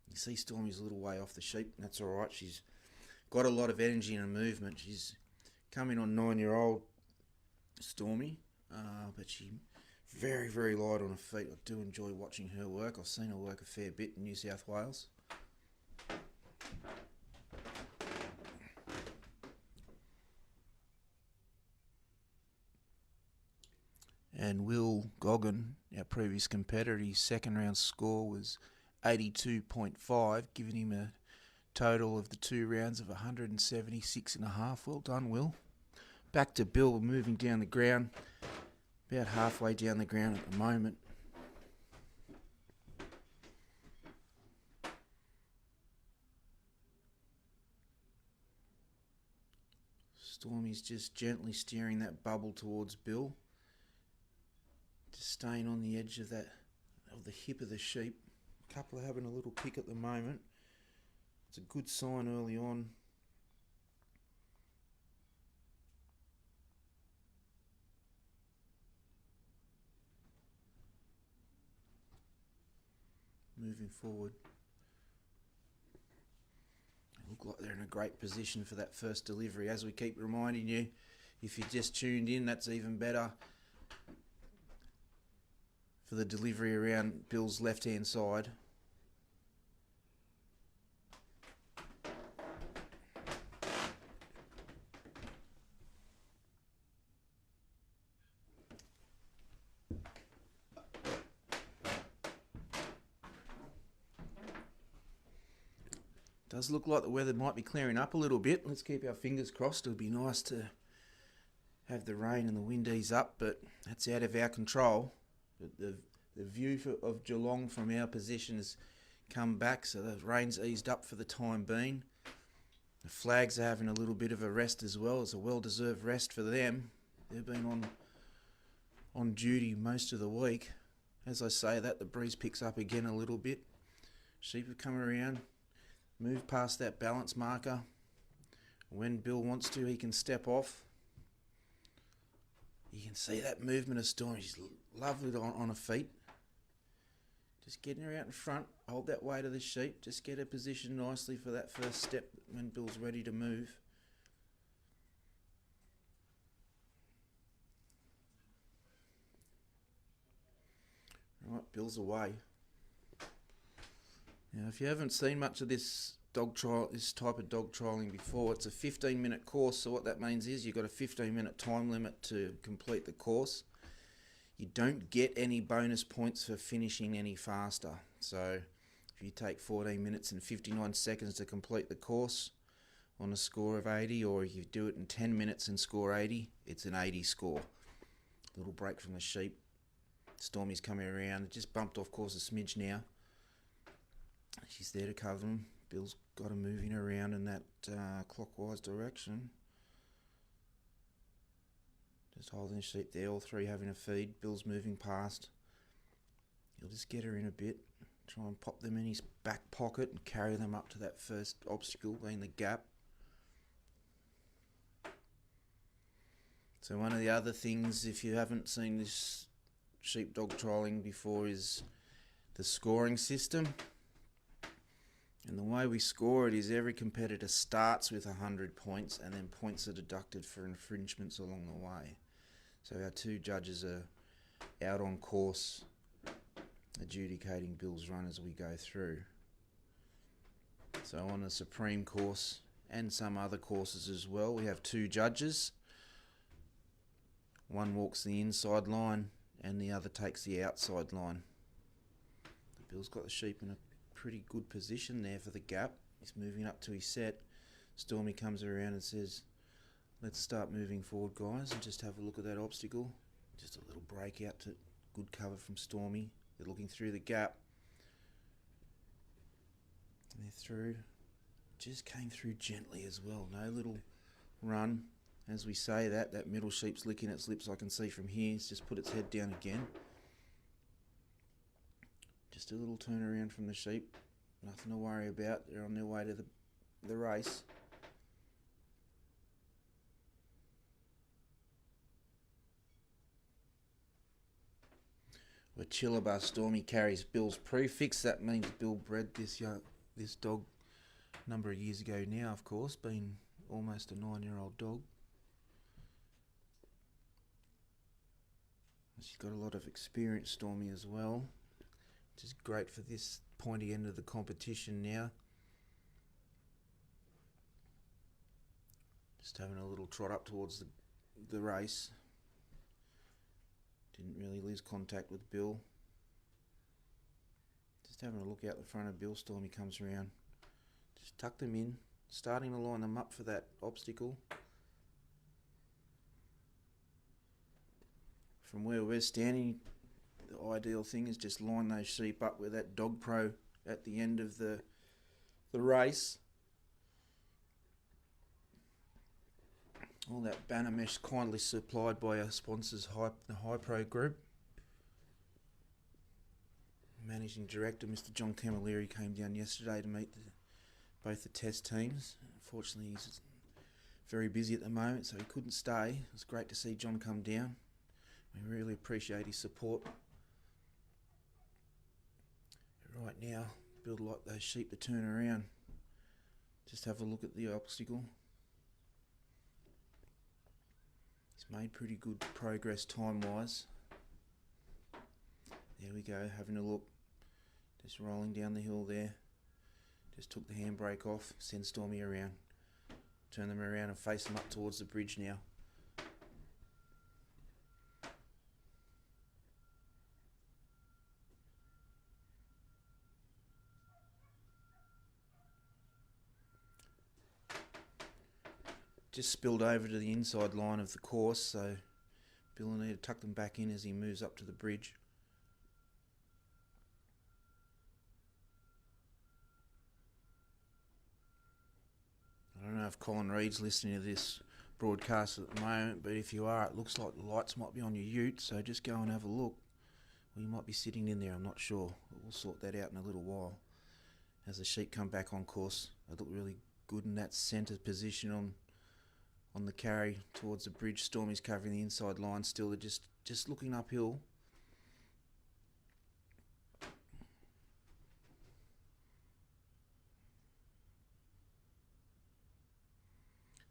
You see Stormy's a little way off the sheep, and that's alright. She's got a lot of energy and movement. She's coming on 9-year-old Stormy, but she's very, very light on her feet. I do enjoy watching her work. I've seen her work a fair bit in New South Wales. And Will Goggin, our previous competitor, his second round score was 82.5, giving him a total of the 2 rounds of 176.5. Well done, Will. Back to Bill, moving down the ground, about halfway down the ground at the moment. Stormy's just gently steering that bubble towards Bill. Just staying on the edge of the hip of the sheep. A couple are having a little pick at the moment. It's a good sign early on. Moving forward. They look like they're in a great position for that first delivery. As we keep reminding you, if you just tuned in, that's even better. For the delivery around Bill's left-hand side. Does look like the weather might be clearing up a little bit. Let's keep our fingers crossed. It'll be nice to have the rain and the wind ease up, but that's out of our control. The view of Geelong from our position has come back, so the rain's eased up for the time being. The flags are having a little bit of a rest as well. It's a well-deserved rest for them. They've been on duty most of the week. As I say that, the breeze picks up again a little bit. Sheep have come around, moved past that balance marker. When Bill wants to, he can step off. You can see that movement of Stormy. She's lovely on her feet. Just getting her out in front. Hold that weight of the sheep. Just get her positioned nicely for that first step when Bill's ready to move. Right, Bill's away. Now, if you haven't seen much of this type of dog trialling before, it's a 15-minute course. So what that means is you've got a 15-minute time limit to complete the course. You don't get any bonus points for finishing any faster. So if you take 14 minutes and 59 seconds to complete the course on a score of 80, or if you do it in 10 minutes and score 80, it's an 80 score. Little break from the sheep. Stormy's coming around. It just bumped off course a smidge now. She's there to cover them. Bill's got her moving around in that clockwise direction. Just holding the sheep there, all three having a feed. Bill's moving past. He'll just get her in a bit, try and pop them in his back pocket and carry them up to that first obstacle, being the gap. So one of the other things, if you haven't seen this sheepdog trialling before, is the scoring system. And the way we score it is every competitor starts with 100 points and then points are deducted for infringements along the way. So our two judges are out on course adjudicating Bill's run as we go through. So on the Supreme course and some other courses as well, we have 2 judges. One walks the inside line and the other takes the outside line. Bill's got the sheep in a pretty good position there for the gap. He's moving up to his set. Stormy comes around and says, let's start moving forward, guys, and just have a look at that obstacle. Just a little break out to good cover from Stormy. They're looking through the gap. And they're through. Just came through gently as well. No little run. As we say that middle sheep's licking its lips, I can see from here. It's just put its head down again. Just a little turn around from the sheep. Nothing to worry about. They're on their way to the race. With Chillabah, Stormy carries Bill's prefix. That means Bill bred this dog a number of years ago now, of course, being almost a 9-year-old dog. She's got a lot of experience, Stormy, as well, which is great for this pointy end of the competition now. Just having a little trot up towards the race. Didn't really lose contact with Bill. Just having a look out the front of Bill. Stormy comes around. Just tuck them in. Starting to line them up for that obstacle. From where we're standing, the ideal thing is just line those sheep up with that dog pro at the end of the race. All that banner mesh kindly supplied by our sponsors, the Hypro group. Managing Director Mr. John Camilleri came down yesterday to meet both the test teams. Unfortunately, he's very busy at the moment, so he couldn't stay. It was great to see John come down. We really appreciate his support. Right now, Bill would like those sheep to turn around. Just have a look at the obstacle. He's made pretty good progress time-wise. There we go, having a look. Just rolling down the hill there. Just took the handbrake off, send Stormy around. Turn them around and face them up towards the bridge now. Just spilled over to the inside line of the course, so Bill will need to tuck them back in as he moves up to the bridge. I don't know if Colin Reed's listening to this broadcast at the moment, but if you are, it looks like the lights might be on your ute, so just go and have a look. Well, you might be sitting in there, I'm not sure, but we'll sort that out in a little while. As the sheep come back on course, they look really good in that centre position on the carry towards the bridge. Stormy's covering the inside line still. They're just looking uphill.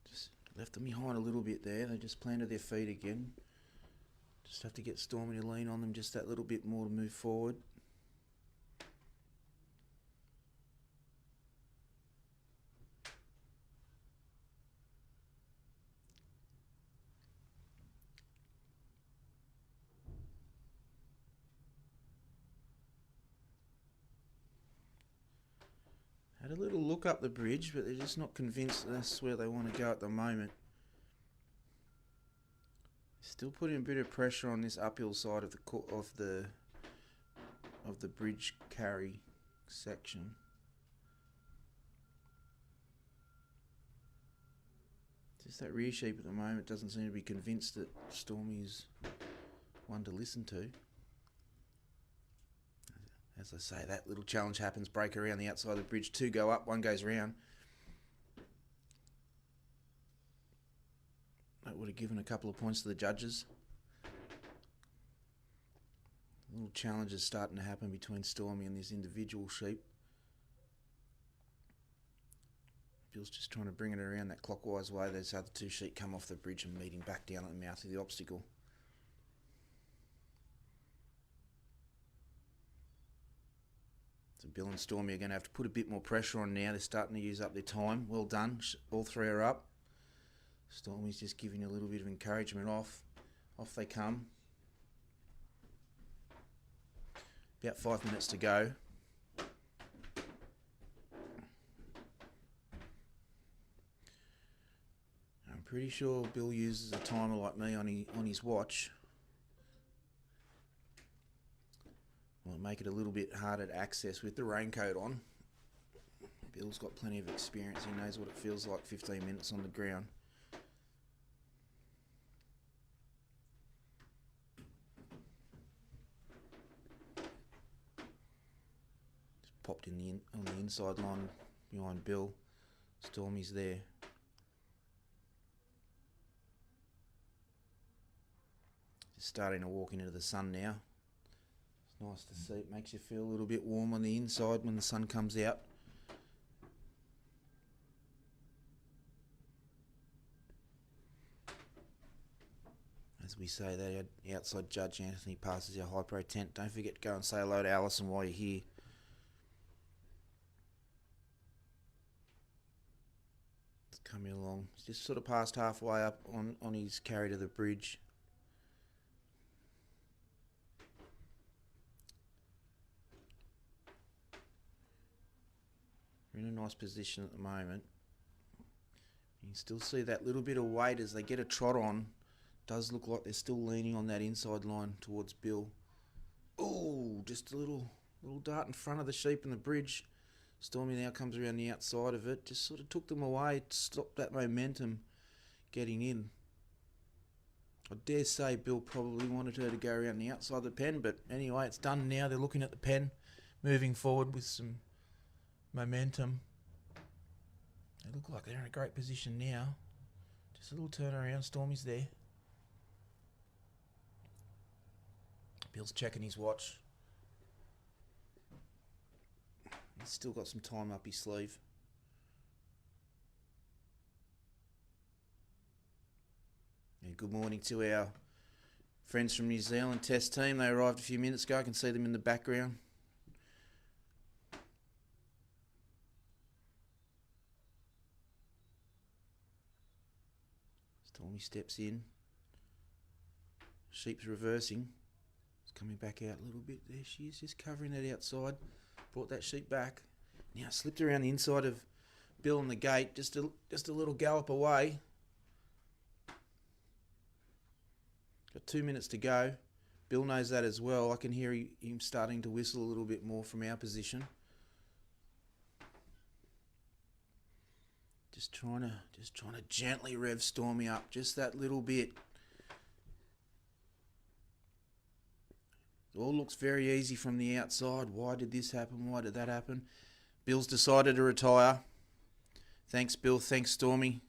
Just left them behind a little bit there. They just planted their feet again. Just have to get Stormy to lean on them just that little bit more to move forward. Had a little look up the bridge, but they're just not convinced that's where they want to go at the moment. Still putting a bit of pressure on this uphill side of the bridge carry section. Just that rear sheep at the moment doesn't seem to be convinced that Stormy's one to listen to. As I say, that little challenge happens, break around the outside of the bridge, 2 go up, 1 goes round. That would have given a couple of points to the judges. Little challenges starting to happen between Stormy and this individual sheep. Bill's just trying to bring it around that clockwise way. Those other 2 sheep come off the bridge and meeting back down at the mouth of the obstacle. So Bill and Stormy are going to have to put a bit more pressure on now. They're starting to use up their time. Well done. All three are up. Stormy's just giving a little bit of encouragement off. Off they come. About 5 minutes to go. I'm pretty sure Bill uses a timer like me on his watch. Will make it a little bit harder to access with the raincoat on. Bill's got plenty of experience. He knows what it feels like 15 minutes on the ground. Just popped in on the inside line behind Bill. Stormy's there. Just starting to walk into the sun now. It's nice to see. It makes you feel a little bit warm on the inside when the sun comes out. As we say that, our outside judge Anthony passes our Hypro tent. Don't forget to go and say hello to Alison while you're here. It's coming along. It's just sort of past halfway up on his carry to the bridge. We're in a nice position at the moment. You can still see that little bit of weight as they get a trot on. Does look like they're still leaning on that inside line towards Bill. Oh, just a little dart in front of the sheep and the bridge. Stormy now comes around the outside of it. Just sort of took them away, stopped that momentum getting in. I dare say Bill probably wanted her to go around the outside of the pen, but anyway, it's done now. They're looking at the pen, moving forward with some momentum. They look like they're in a great position now. Just a little turnaround. Stormy's there. Bill's checking his watch. He's still got some time up his sleeve. And good morning to our friends from New Zealand test team. They arrived a few minutes ago. I can see them in the background. Stormy steps in. Sheep's reversing. Coming back out a little bit. There she is, just covering that outside. Brought that sheep back. Now slipped around the inside of Bill and the gate. Just a little gallop away. Got 2 minutes to go. Bill knows that as well. I can hear him starting to whistle a little bit more from our position. Just trying to gently rev Stormy up, just that little bit. It all looks very easy from the outside. Why did this happen? Why did that happen? Bill's decided to retire. Thanks, Bill. Thanks, Stormy.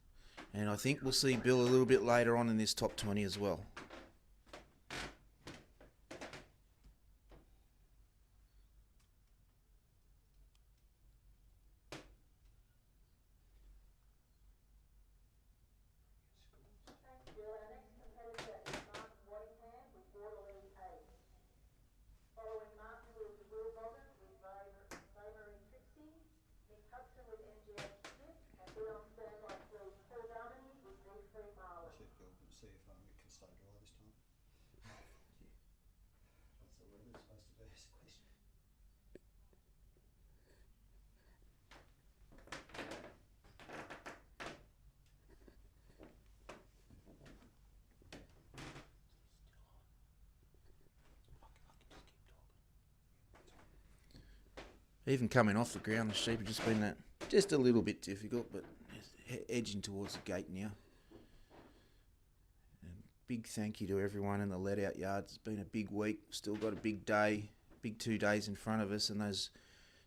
And I think we'll see Bill a little bit later on in this top 20 as well. See if it can stay dry this time. What's the weather supposed to be? Is the question. Even coming off the ground, the sheep have just been that just a little bit difficult, but edging towards the gate now. Big thank you to everyone in the let-out yards. It's been a big week. Still got a big day, big 2 days in front of us, and those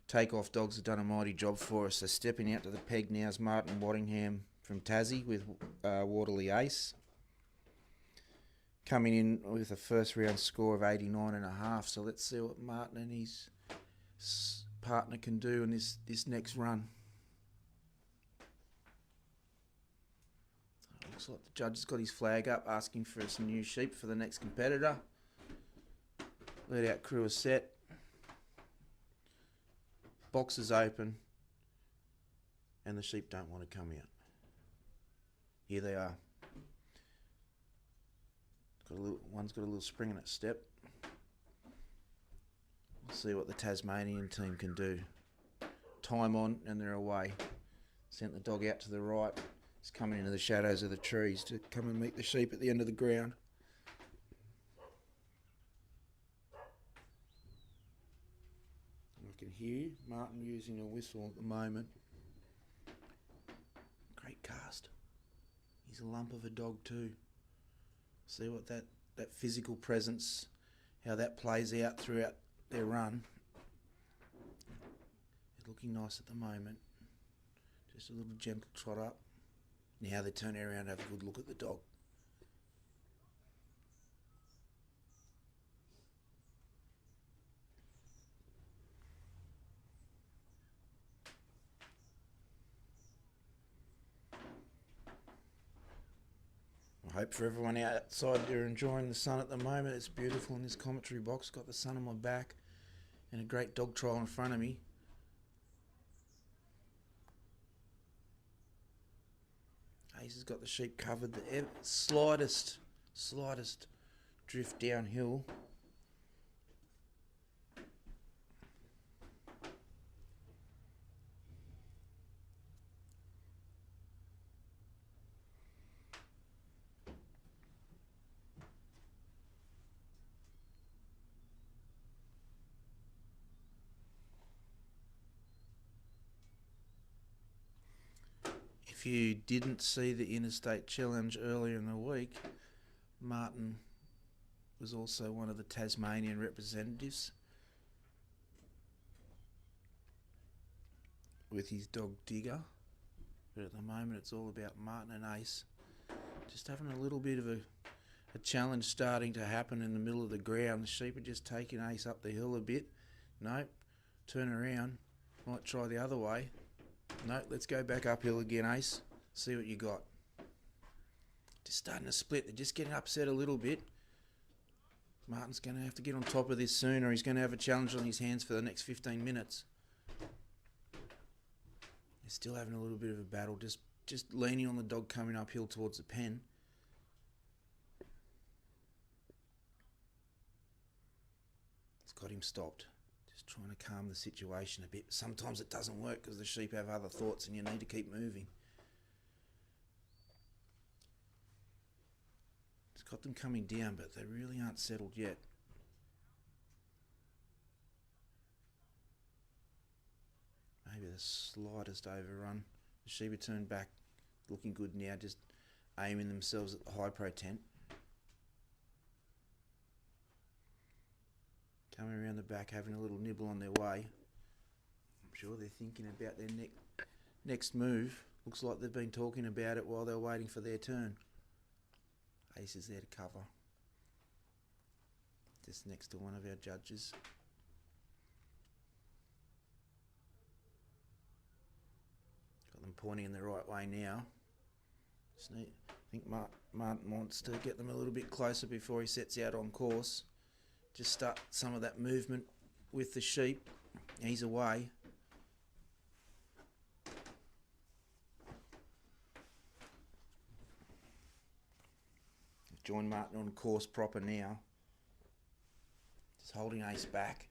take-off dogs have done a mighty job for us. So stepping out to the peg now is Martin Waddingham from Tassie with Waterley Ace. Coming in with a first round score of 89.5. So let's see what Martin and his partner can do in this next run. Looks like the judge has got his flag up, asking for some new sheep for the next competitor. Let out crew is set. box is open, and the sheep don't want to come out. Here they are. One's got a little spring in its step. We'll see what the Tasmanian team can do. Time on and they're away. Sent the dog out to the right. He's coming into the shadows of the trees to come and meet the sheep at the end of the ground. I can hear Martin using a whistle at the moment. Great cast. He's a lump of a dog too. See what that physical presence, how that plays out throughout their run. It's looking nice at the moment. Just a little gentle trot up. Now they turn around and have a good look at the dog. I hope for everyone outside there enjoying the sun at the moment. It's beautiful in this commentary box. Got the sun on my back and a great dog trial in front of me. Ace has got the sheep covered. The slightest drift downhill. If you didn't see the Interstate Challenge earlier in the week, Martin was also one of the Tasmanian representatives with his dog Digger. But at the moment it's all about Martin and Ace. Just having a little bit of a challenge starting to happen in the middle of the ground. The sheep are just taking Ace up the hill a bit. No, turn around. Might try the other way. No, let's go back uphill again, Ace. See what you got. Just starting to split. They're just getting upset a little bit. Martin's going to have to get on top of this soon, or he's going to have a challenge on his hands for the next 15 minutes. They're still having a little bit of a battle, just leaning on the dog coming uphill towards the pen. It's got him stopped. Trying to calm the situation a bit. Sometimes it doesn't work because the sheep have other thoughts and you need to keep moving. It's got them coming down, but they really aren't settled yet. Maybe the slightest overrun. The sheep are turned back, looking good now, just aiming themselves at the Hypro tent. Coming around the back, having a little nibble on their way. I'm sure they're thinking about their next move. Looks like they've been talking about it while they're waiting for their turn. Ace is there to cover. Just next to one of our judges. Got them pointing in the right way now. I think Martin wants to get them a little bit closer before he sets out on course. Just start some of that movement with the sheep. He's away. Join Martin on course proper now. Just holding Ace back.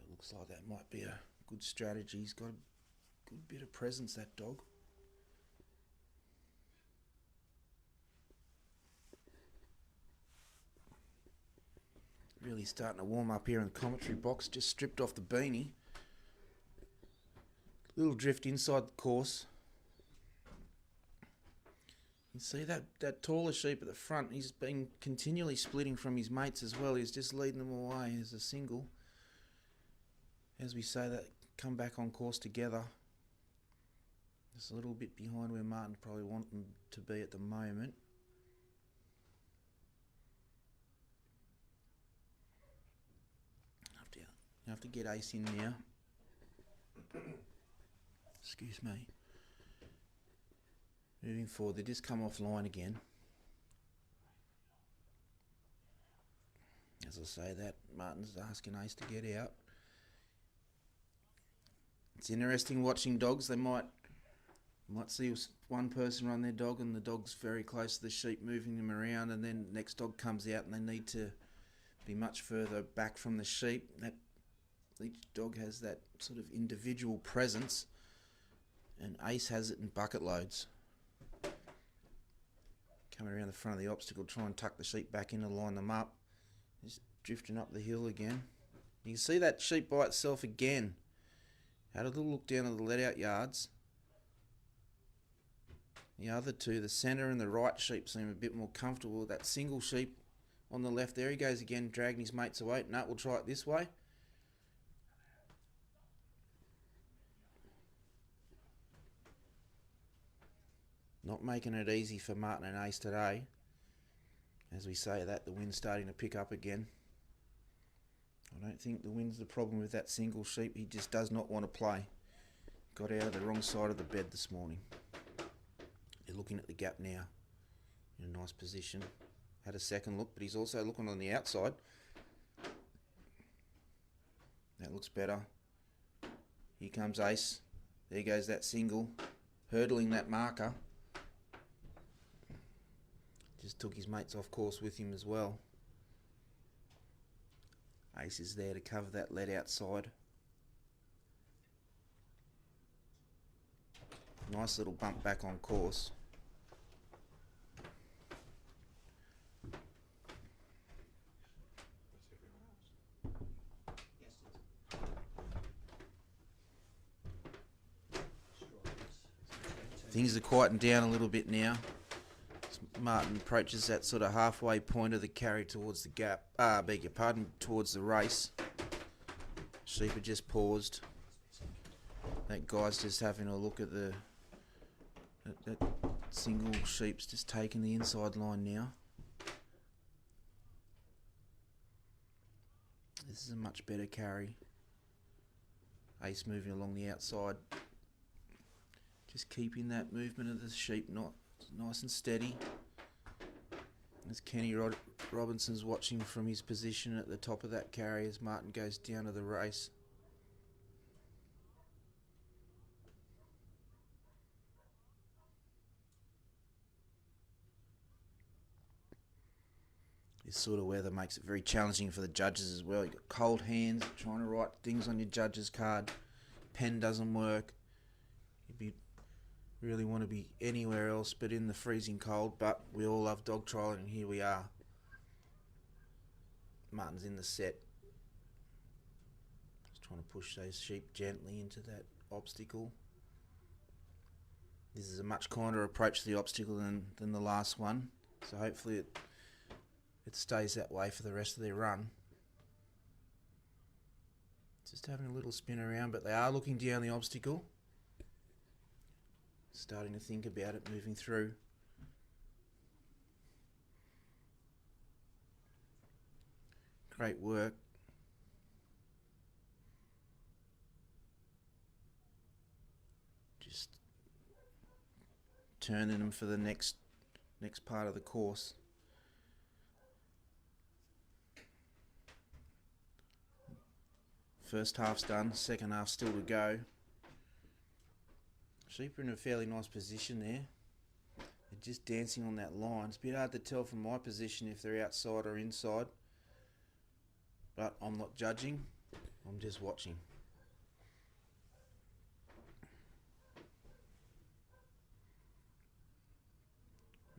It looks like that might be a good strategy. He's got a good bit of presence, that dog. Really starting to warm up here in the commentary box. Just stripped off the beanie. Little drift inside the course. You can see that taller sheep at the front. He's been continually splitting from his mates as well. He's just leading them away as a single. As we say that, come back on course together. Just a little bit behind where Martin probably want them to be at the moment. I have to get Ace in now. Excuse me. Moving forward, they just come offline again. As I say that, Martin's asking Ace to get out. It's interesting watching dogs. They might see one person run their dog and the dog's very close to the sheep, moving them around, and then the next dog comes out and they need to be much further back from the sheep. Each dog has that sort of individual presence, and Ace has it in bucket loads. Coming around the front of the obstacle, try and tuck the sheep back in and line them up. Just drifting up the hill again. You can see that sheep by itself again. Had a little look down at the let-out yards. The other two, the centre and the right sheep, seem a bit more comfortable. That single sheep on the left there, he goes again, dragging his mates away. No, we'll try it this way. Not making it easy for Martin and Ace today. As we say that, the wind's starting to pick up again. I don't think the wind's the problem with that single sheep. He just does not want to play. Got out of the wrong side of the bed this morning. They're looking at the gap now. In a nice position. Had a second look, but he's also looking on the outside. That looks better. Here comes Ace. There goes that single. Hurdling that marker. Just took his mates off course with him as well. Ace is there to cover that lead outside. Nice little bump back on course. Things are quieting down a little bit now. Martin approaches that sort of halfway point of the carry towards the gap. Beg your pardon, towards the race. Sheep had just paused. That guy's just having a look at that single sheep's just taking the inside line now. This is a much better carry. Ace moving along the outside. Just keeping that movement of the sheep nice and steady. As Kenny Robinson's watching from his position at the top of that carry as Martin goes down to the race. This sort of weather makes it very challenging for the judges as well. You've got cold hands, trying to write things on your judge's card. Pen doesn't work. Really want to be anywhere else but in the freezing cold, but we all love dog trialling and here we are. Martin's in the set. Just trying to push those sheep gently into that obstacle. This is a much kinder approach to the obstacle than the last one, so hopefully it stays that way for the rest of their run. Just having a little spin around, but they are looking down the obstacle. Starting to think about it, moving through. Great work. Just turning them for the next part of the course. First half's done, second half still to go. Sheep are in a fairly nice position there. They're just dancing on that line. It's a bit hard to tell from my position if they're outside or inside. But I'm not judging. I'm just watching.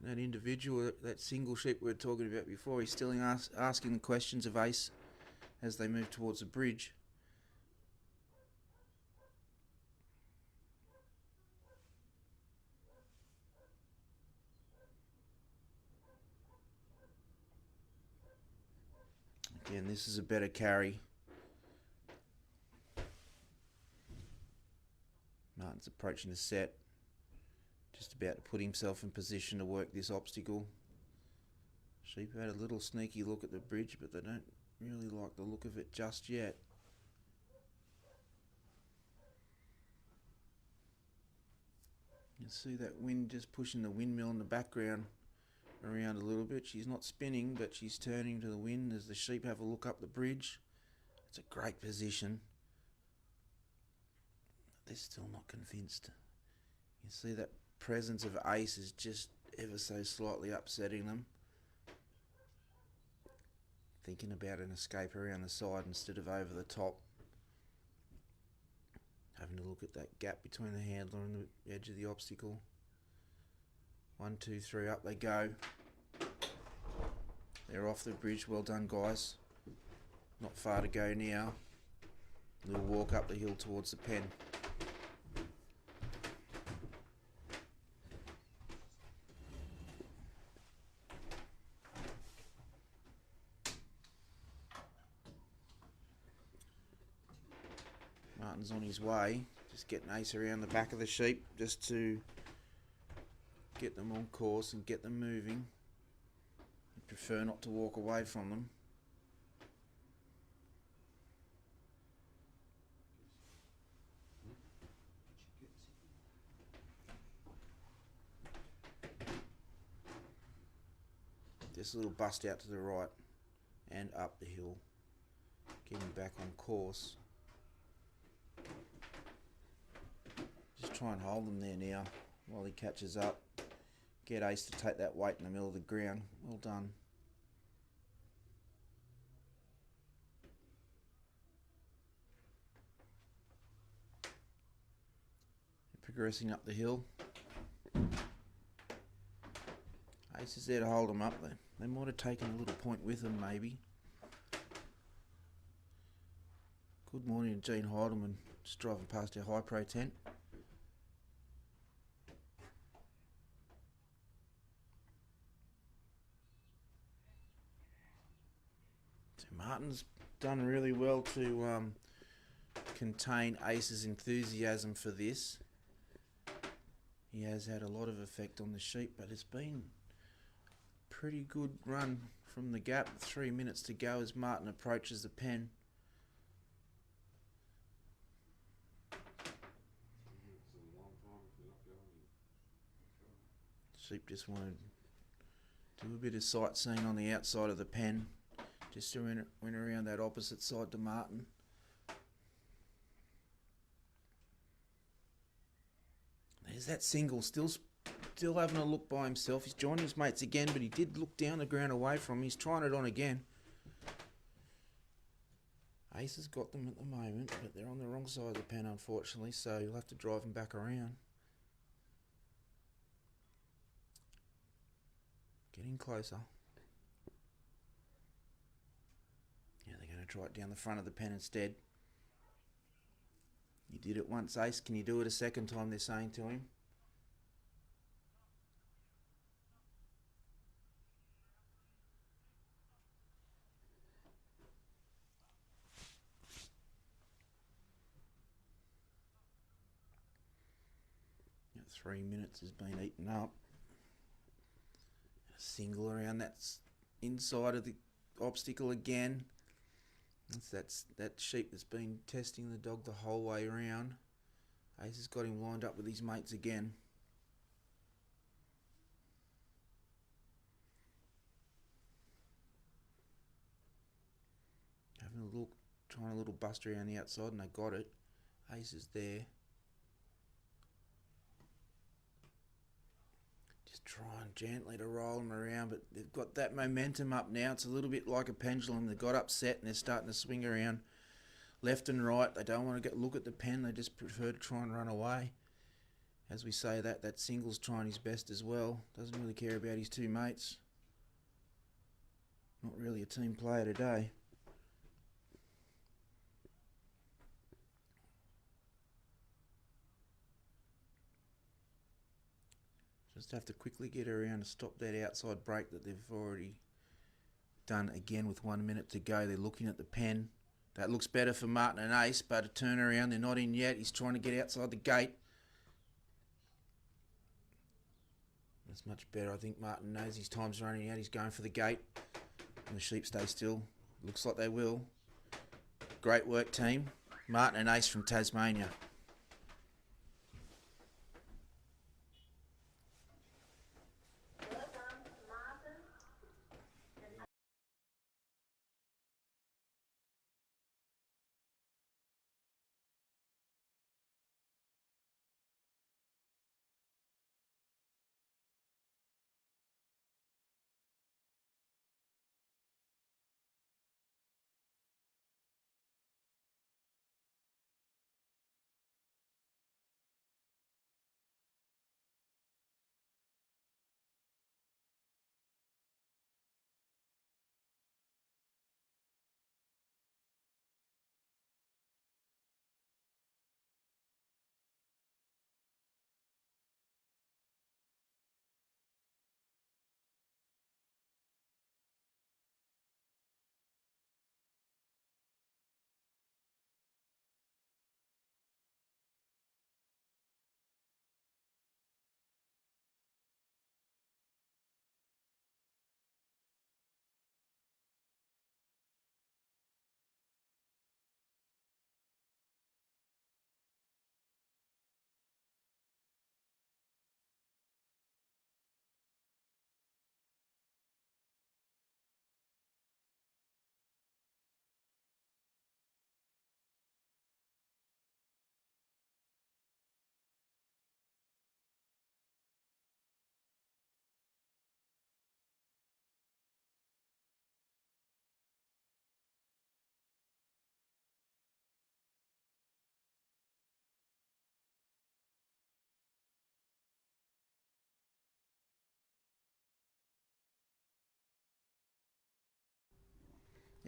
That individual, that single sheep we were talking about before, he's still asking the questions of Ace as they move towards the bridge. Again, this is a better carry. Martin's approaching the set. Just about to put himself in position to work this obstacle. Sheep had a little sneaky look at the bridge, but they don't really like the look of it just yet. You see that wind just pushing the windmill in the background around a little bit. She's not spinning, but she's turning to the wind as the sheep have a look up the bridge. It's a great position. they're still not convinced. You see that presence of Ace is just ever so slightly upsetting them. Thinking about an escape around the side instead of over the top. Having a look at that gap between the handler and the edge of the obstacle. 1, 2, 3, up they go. They're off the bridge. Well done, guys. Not far to go now. Little walk up the hill towards the pen. Martin's on his way, just getting Ace around the back of the sheep just to get them on course and get them moving. I prefer not to walk away from them. Just a little bust out to the right and up the hill, getting back on course. Just try and hold them there now while he catches up. Get Ace to take that weight in the middle of the ground. Well done. Progressing up the hill. Ace is there to hold them up there. They might have taken a little point with them maybe. Good morning to Gene Heidelman, just driving past our Hypro tent. So Martin's done really well to contain Ace's enthusiasm for this. He has had a lot of effect on the sheep, but it's been a pretty good run from the gap. 3 minutes to go as Martin approaches the pen. Sheep just wanted to do a bit of sightseeing on the outside of the pen. Just went around that opposite side to Martin. There's that single, still having a look by himself. He's joined his mates again, but he did look down the ground away from him. He's trying it on again. Ace has got them at the moment, but they're on the wrong side of the pen, unfortunately, so you'll have to drive them back around. Getting closer. Yeah, they're going to try it down the front of the pen instead. You did it once, Ace. Can you do it a second time, they're saying to him. Now 3 minutes has been eaten up. A single around that inside of the obstacle again. That's that sheep that's been testing the dog the whole way around. Ace has got him lined up with his mates again. Having a look, trying a little bust around the outside, and they got it. Ace is there. Just trying gently to roll them around, but they've got that momentum up now. It's a little bit like a pendulum. They got upset and they're starting to swing around left and right. They don't want to look at the pen. They just prefer to try and run away. As we say that single's trying his best as well. Doesn't really care about his two mates. Not really a team player today. Just have to quickly get around to stop that outside break that they've already done again with 1 minute to go. They're looking at the pen. That looks better for Martin and Ace, but a turn around, they're not in yet. He's trying to get outside the gate. That's much better. I think Martin knows his time's running out. He's going for the gate. And the sheep stay still. Looks like they will. Great work, team. Martin and Ace from Tasmania.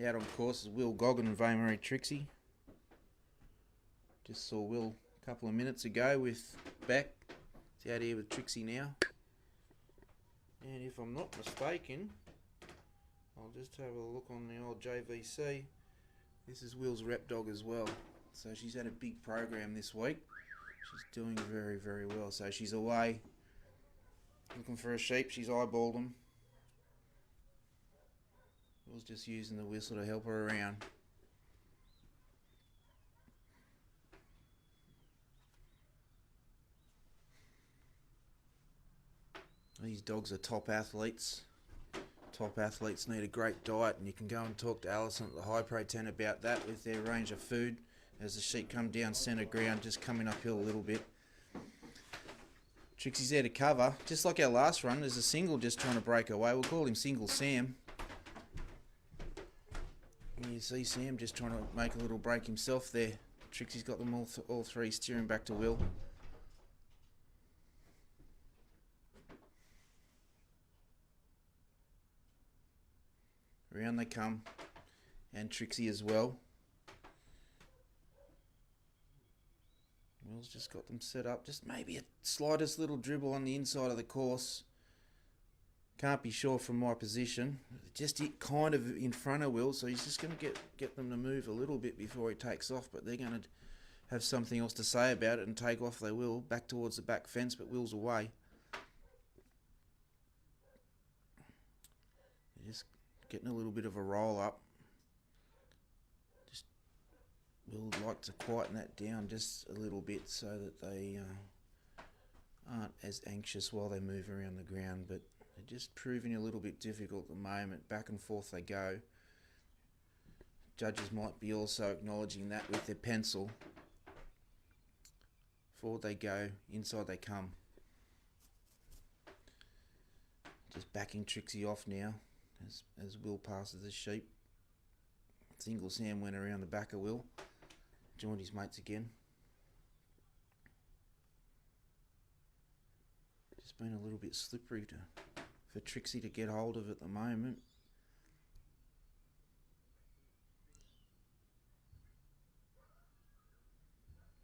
Out on course is Will Goggin and Vaymarie Trixie. Just saw Will a couple of minutes ago with Beck. He's out here with Trixie now. And if I'm not mistaken, I'll just have a look on the old JVC. This is Will's rep dog as well. So she's had a big program this week. She's doing very, very well. So she's away looking for a sheep. She's eyeballed them. Will's just using the whistle to help her around. These dogs are top athletes. Top athletes need a great diet, and you can go and talk to Alison at the Hypro tent about that with their range of food as the sheep come down centre ground, just coming uphill a little bit. Trixie's there to cover. Just like our last run, there's a single just trying to break away. We'll call him Single Sam. And you see Sam just trying to make a little break himself there. Trixie's got them all three steering back to Will. Around they come, and Trixie as well. Will's just got them set up. Just maybe a slightest little dribble on the inside of the course. Can't be sure from my position. Just kind of in front of Will, so he's just going to get them to move a little bit before he takes off, but they're going to have something else to say about it and take off they will, back towards the back fence, but Will's away. They're just getting a little bit of a roll up. Just Will like to quieten that down just a little bit so that they aren't as anxious while they move around the ground, but they're just proving a little bit difficult at the moment. Back and forth they go. Judges might be also acknowledging that with their pencil. Forward they go, inside they come. Just backing Trixie off now as Will passes the sheep. Single Sam went around the back of Will, joined his mates again. Just been a little bit slippery for Trixie to get hold of at the moment.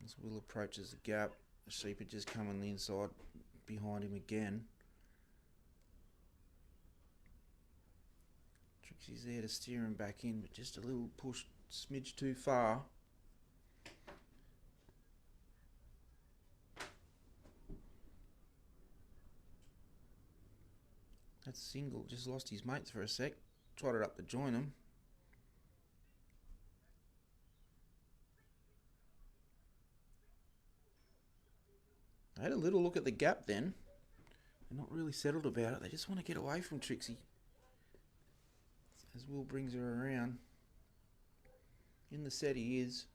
As Will approaches the gap, the sheep had just come on the inside behind him again. Trixie's there to steer him back in, but just a little push, smidge too far. That Single just lost his mates for a sec. Trotted up to join him. I had a little look at the gap then. They're not really settled about it. They just want to get away from Trixie. As Will brings her around. In the set he is.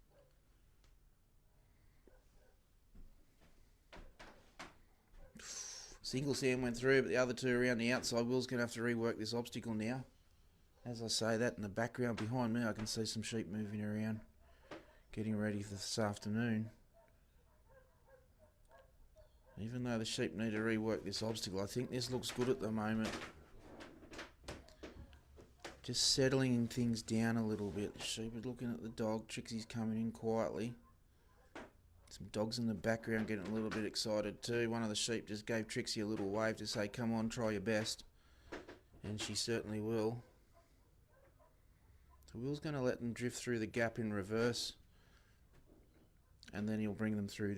Single Sam went through, but the other two around the outside. Will's going to have to rework this obstacle now. As I say that, in the background behind me, I can see some sheep moving around, getting ready for this afternoon. Even though the sheep need to rework this obstacle, I think this looks good at the moment. Just settling things down a little bit. The sheep are looking at the dog. Trixie's coming in quietly. Some dogs in the background getting a little bit excited too. One of the sheep just gave Trixie a little wave to say, come on, try your best. And she certainly will. So Will's going to let them drift through the gap in reverse. And then he'll bring them through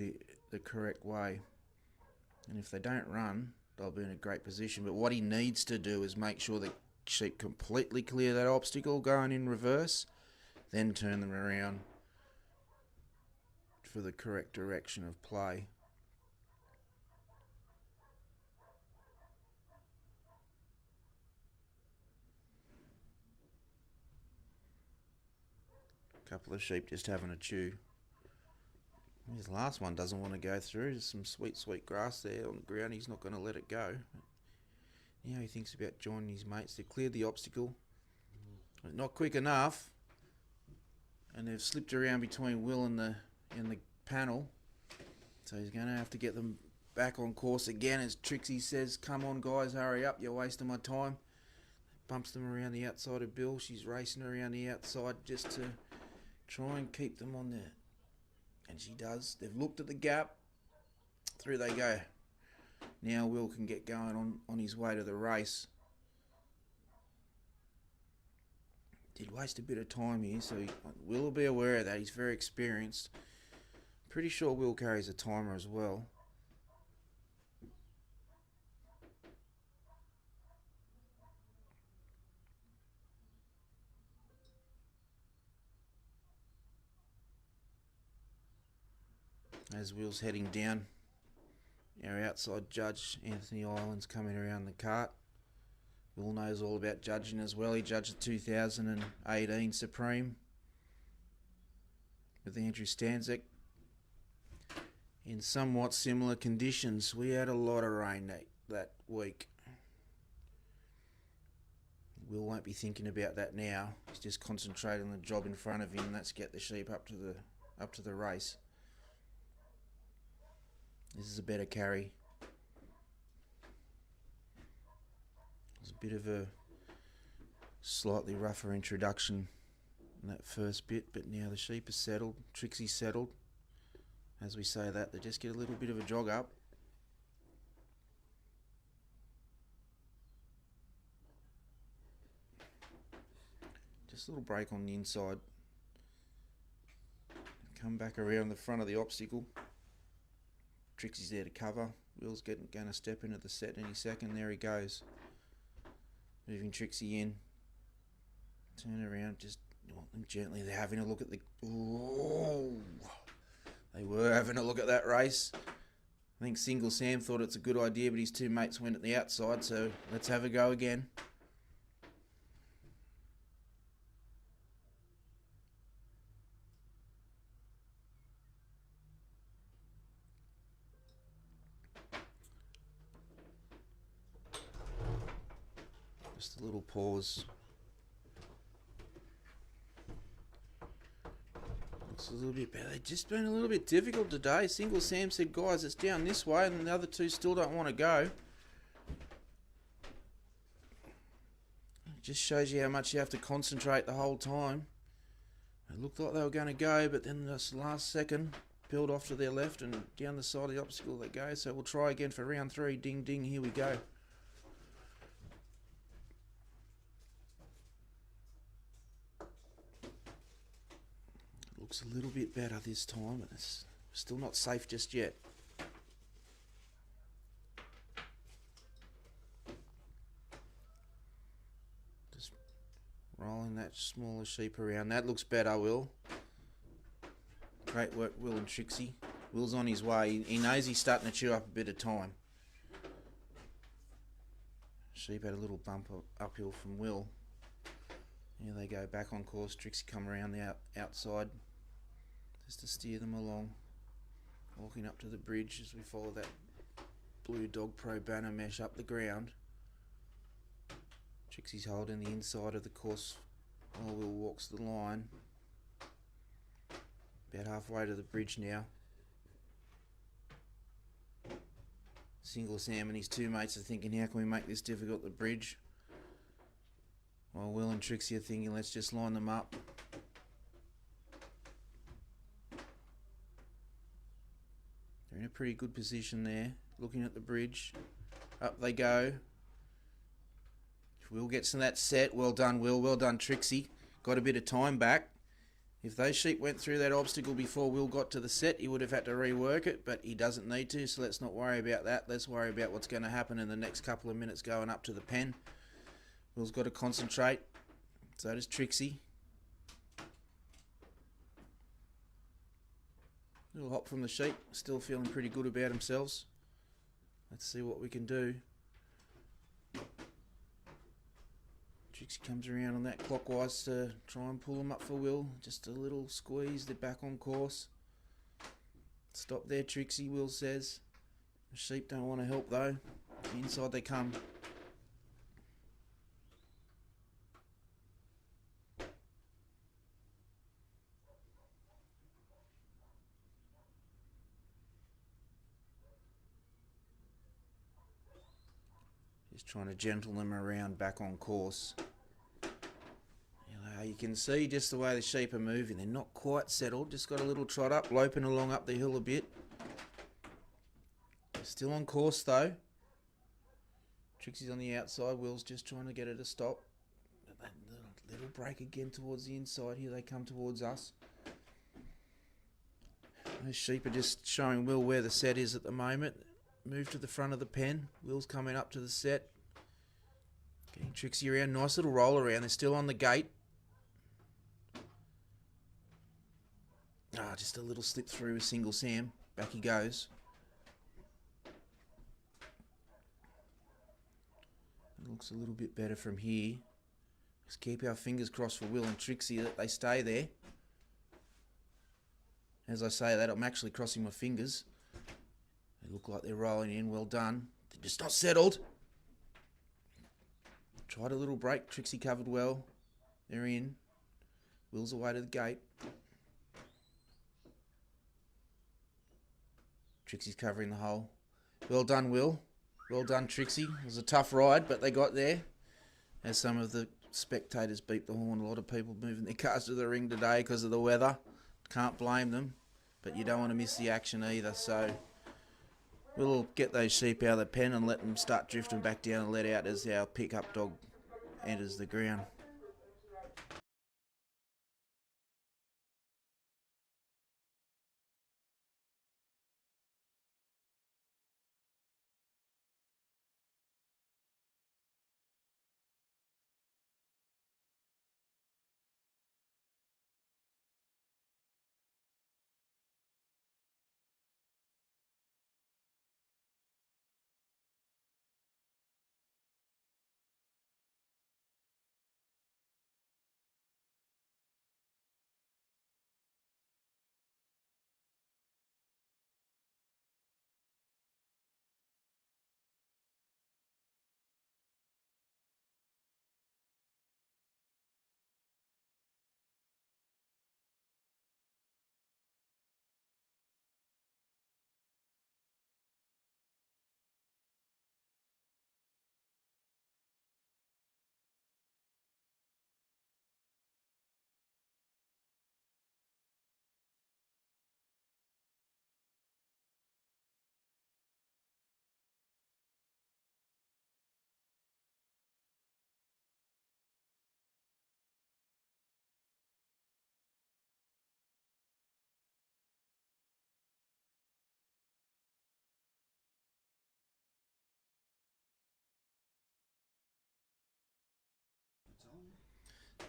the correct way. And if they don't run, they'll be in a great position. But what he needs to do is make sure the sheep completely clear that obstacle going in reverse, then turn them around for the correct direction of play. A couple of sheep just having a chew. His last one doesn't want to go through. There's some sweet, sweet grass there on the ground. He's not going to let it go. Now he thinks about joining his mates. They've cleared the obstacle. But not quick enough. And they've slipped around between Will and the panel. So he's going to have to get them back on course again as Trixie says, come on guys, hurry up, you're wasting my time. bumps them around the outside of Bill. She's racing around the outside just to try and keep them on there. And she does. They've looked at the gap. Through they go. Now Will can get going on his way to the race. Did waste a bit of time here, so Will will be aware of that. He's very experienced. Pretty sure Will carries a timer as well. As Will's heading down, our outside judge, Anthony Island's coming around the cart. Will knows all about judging as well. He judged the 2018 Supreme with Andrew Stanczyk in somewhat similar conditions. We had a lot of rain that week. Will won't be thinking about that now. He's just concentrating on the job in front of him, and that's get the sheep up to the race. This is a better carry. It's a bit of a slightly rougher introduction in that first bit, but now the sheep are settled. Trixie's settled. As we say that, they just get a little bit of a jog up. Just a little break on the inside. Come back around the front of the obstacle. Trixie's there to cover. Will's going to step into the set any second. There he goes. Moving Trixie in. Turn around. Just want them gently. They're having a look at the... Ooh. They were having a look at that race. I think Single Sam thought it's a good idea, but his two mates went at the outside, so let's have a go again. Just a little pause. Looks a little bit better. They've just been a little bit difficult today. Single Sam said, guys, it's down this way, and the other two still don't want to go. It just shows you how much you have to concentrate the whole time. It looked like they were going to go, but then this last second, peeled off to their left, and down the side of the obstacle they go. So we'll try again for round 3. Ding, ding, here we go. Looks a little bit better this time, but it's still not safe just yet. Just rolling that smaller sheep around. That looks better, Will. Great work, Will and Trixie. Will's on his way. He knows he's starting to chew up a bit of time. Sheep had a little bump uphill from Will. Here they go back on course. Trixie come around the outside just to steer them along. Walking up to the bridge as we follow that Blue Dog Pro banner mesh up the ground. Trixie's holding the inside of the course while Will walks the line. About halfway to the bridge now. Single Sam and his two mates are thinking, how can we make this difficult, the bridge? While Will and Trixie are thinking, let's just line them up. They're in a pretty good position there, looking at the bridge. Up they go. If Will gets in that set, well done Will, well done Trixie. Got a bit of time back. If those sheep went through that obstacle before Will got to the set, he would have had to rework it, but he doesn't need to, so let's not worry about that. Let's worry about what's going to happen in the next couple of minutes going up to the pen. Will's got to concentrate. So does Trixie. Little hop from the sheep. Still feeling pretty good about themselves. Let's see what we can do. Trixie comes around on that clockwise to try and pull them up for Will. Just a little squeeze. They're back on course. Stop there, Trixie, Will says. The sheep don't want to help though. Inside they come. Just trying to gentle them around back on course. You can see just the way the sheep are moving. They're not quite settled. Just got a little trot up, loping along up the hill a bit. They're still on course though. Trixie's on the outside. Will's just trying to get her to stop. Little break again towards the inside. Here they come towards us. Those sheep are just showing Will where the set is at the moment. Move to the front of the pen. Will's coming up to the set. Getting Trixie around. Nice little roll around. They're still on the gate. Just a little slip through with Single Sam. Back he goes. It looks a little bit better from here. Just keep our fingers crossed for Will and Trixie that they stay there. As I say that, I'm actually crossing my fingers. They look like they're rolling in. Well done. They're just not settled. Tried a little break. Trixie covered well. They're in. Will's away to the gate. Trixie's covering the hole. Well done, Will. Well done, Trixie. It was a tough ride, but they got there. As some of the spectators beat the horn, a lot of people moving their cars to the ring today because of the weather. Can't blame them, but you don't want to miss the action either. So we'll get those sheep out of the pen and let them start drifting back down and let out as our pickup dog enters the ground.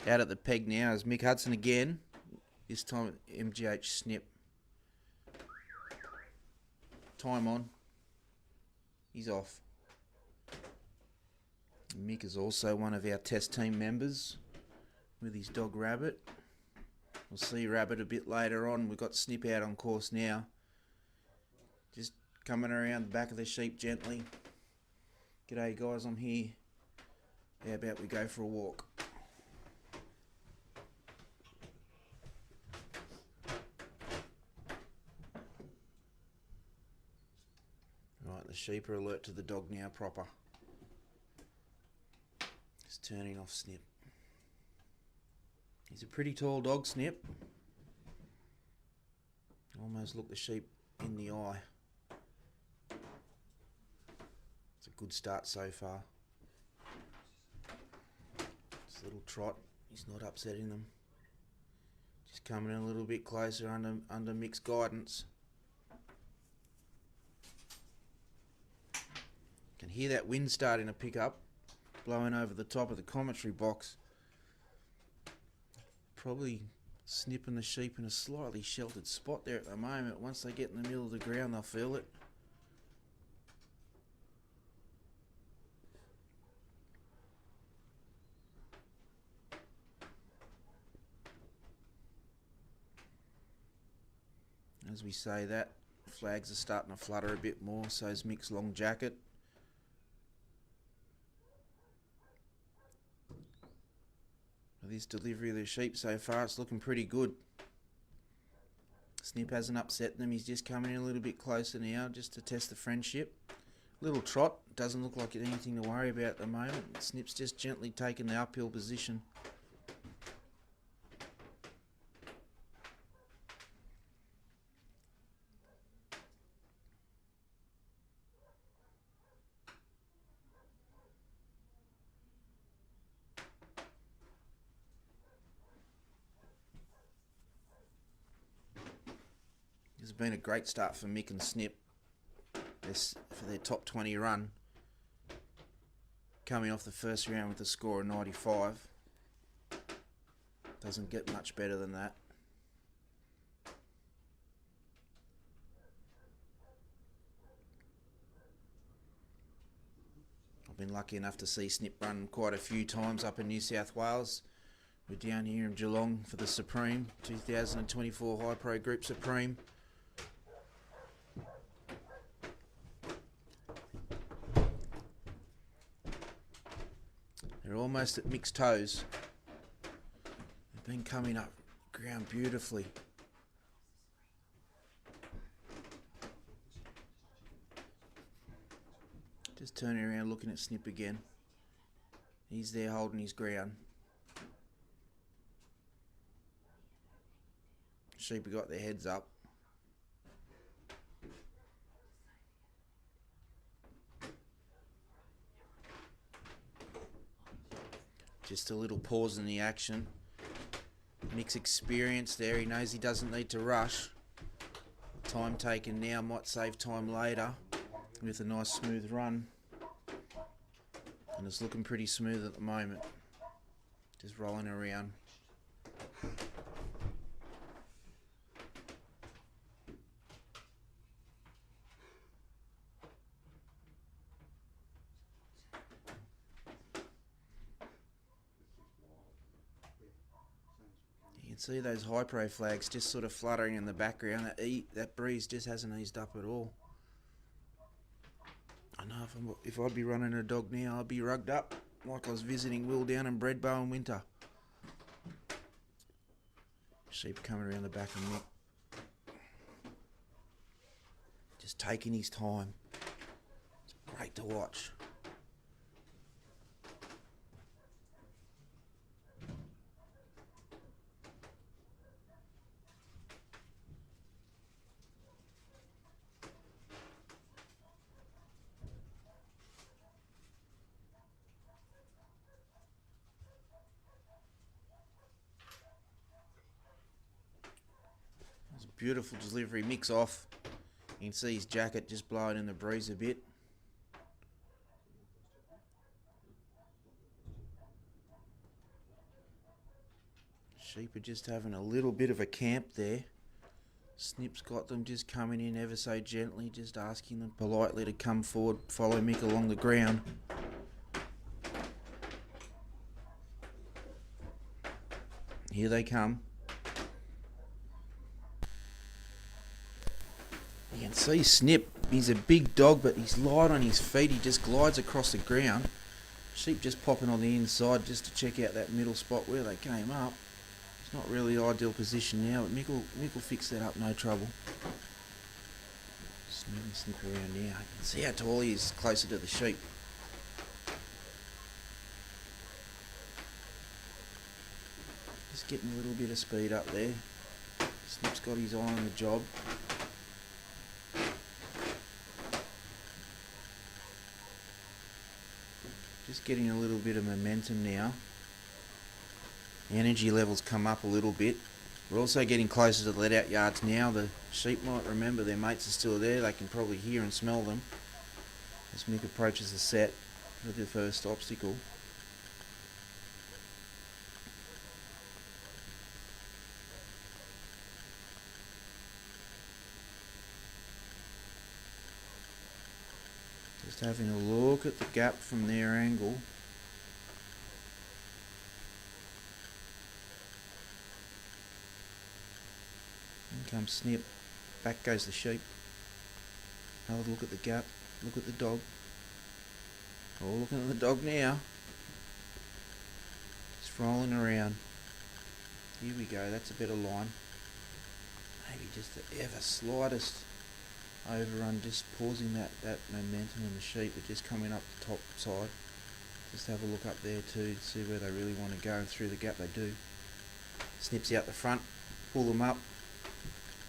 Out at the peg now is Mick Hudson again. This time MGH snip. Time on. He's off. Mick is also one of our test team members with his dog Rabbit. We'll see Rabbit a bit later on. We've got Snip out on course now. Just coming around the back of the sheep gently. G'day guys, I'm here. How about we go for a walk? Right, the sheep are alert to the dog now proper. Just turning off Snip. He's a pretty tall dog, Snip. Almost look the sheep in the eye. It's a good start so far. Just a little trot. He's not upsetting them. Just coming in a little bit closer under Mick's guidance. Can hear that wind starting to pick up, blowing over the top of the commentary box. Probably snipping the sheep in a slightly sheltered spot there at the moment. Once they get in the middle of the ground, they'll feel it. As we say that, flags are starting to flutter a bit more, so is Mick's long jacket. This delivery of the sheep so far, it's looking pretty good. Snip hasn't upset them. He's just coming in a little bit closer now just to test the friendship. Little trot, doesn't look like anything to worry about at the moment. Snip's just gently taking the uphill position. This has been a great start for Mick and Snip for their top 20 run. Coming off the first round with a score of 95. Doesn't get much better than that. I've been lucky enough to see Snip run quite a few times up in New South Wales. We're down here in Geelong for the Supreme 2024 Hypro Group Supreme. They're almost at Mick's toes. They've been coming up ground beautifully. Just turning around looking at Snip again. He's there holding his ground. Sheep have got their heads up. Just a little pause in the action. Mick's experience there. He knows he doesn't need to rush. Time taken now might save time later with a nice smooth run. And it's looking pretty smooth at the moment. Just rolling around. You can see those Hypro flags just sort of fluttering in the background. That breeze just hasn't eased up at all. I know if I'd be running a dog now, I'd be rugged up like I was visiting Will down in Breadbow in winter. Sheep coming around the back of Mick. Just taking his time. It's great to watch. Beautiful delivery, Mick's off. You can see his jacket just blowing in the breeze a bit. Sheep are just having a little bit of a camp there. Snip's got them just coming in ever so gently, just asking them politely to come forward, follow Mick along the ground. Here they come. You can see Snip, he's a big dog, but he's light on his feet. He just glides across the ground. Sheep just popping on the inside just to check out that middle spot where they came up. It's not really the ideal position now, but Mick will fix that up, no trouble. Snip around now. You can see how tall he is closer to the sheep. Just getting a little bit of speed up there. Snip's got his eye on the job. Just getting a little bit of momentum now. The energy levels come up a little bit. We're also getting closer to the let out yards now. The sheep might remember their mates are still there. They can probably hear and smell them as Mick approaches the set with the first obstacle. Just having a look at the gap from their angle. In comes Snip. Back goes the sheep. Another look at the gap. Look at the dog. Oh, looking at the dog now. Just rolling around. Here we go. That's a better line. Maybe just the ever slightest overrun, just pausing that momentum in the sheep, but just coming up the top side. Just have a look up there too to see where they really want to go, and through the gap they do. Snips out the front, pull them up,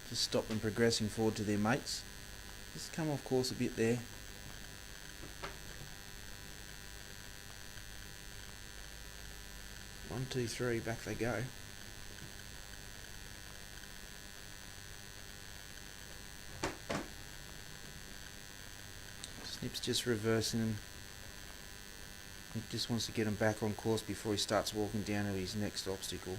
just stop them progressing forward to their mates. Just come off course a bit there. 1, 2, 3, back they go. Snip's just reversing them. He just wants to get him back on course before he starts walking down to his next obstacle.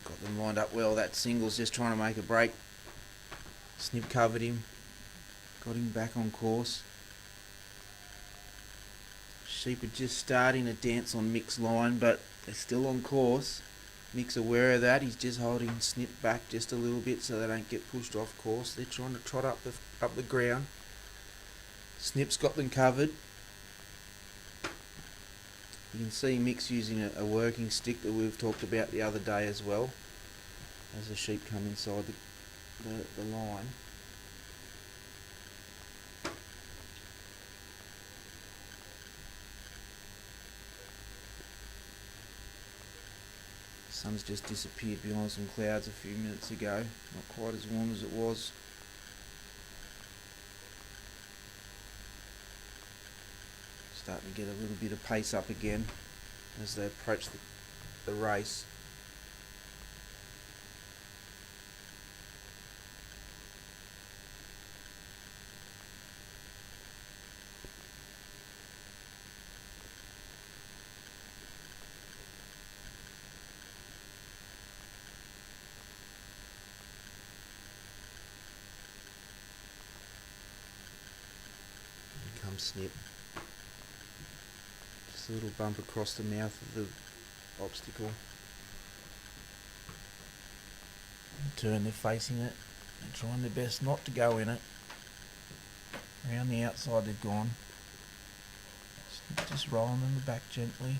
Got them lined up well. That single's just trying to make a break. Snip covered him. Got him back on course. Sheep are just starting to dance on Mick's line, but they're still on course. Mick's aware of that. He's just holding Snip back just a little bit so they don't get pushed off course. They're trying to trot up the ground. Snip's got them covered. You can see Mick's using a working stick that we've talked about the other day as well, as the sheep come inside the line. The sun's just disappeared behind some clouds a few minutes ago. Not quite as warm as it was. Starting to get a little bit of pace up again as they approach the race. Here comes Snip. Just a little bump across the mouth of the obstacle. Turn, they're facing it and trying their best not to go in it. Around the outside they've gone. Just rolling them back gently.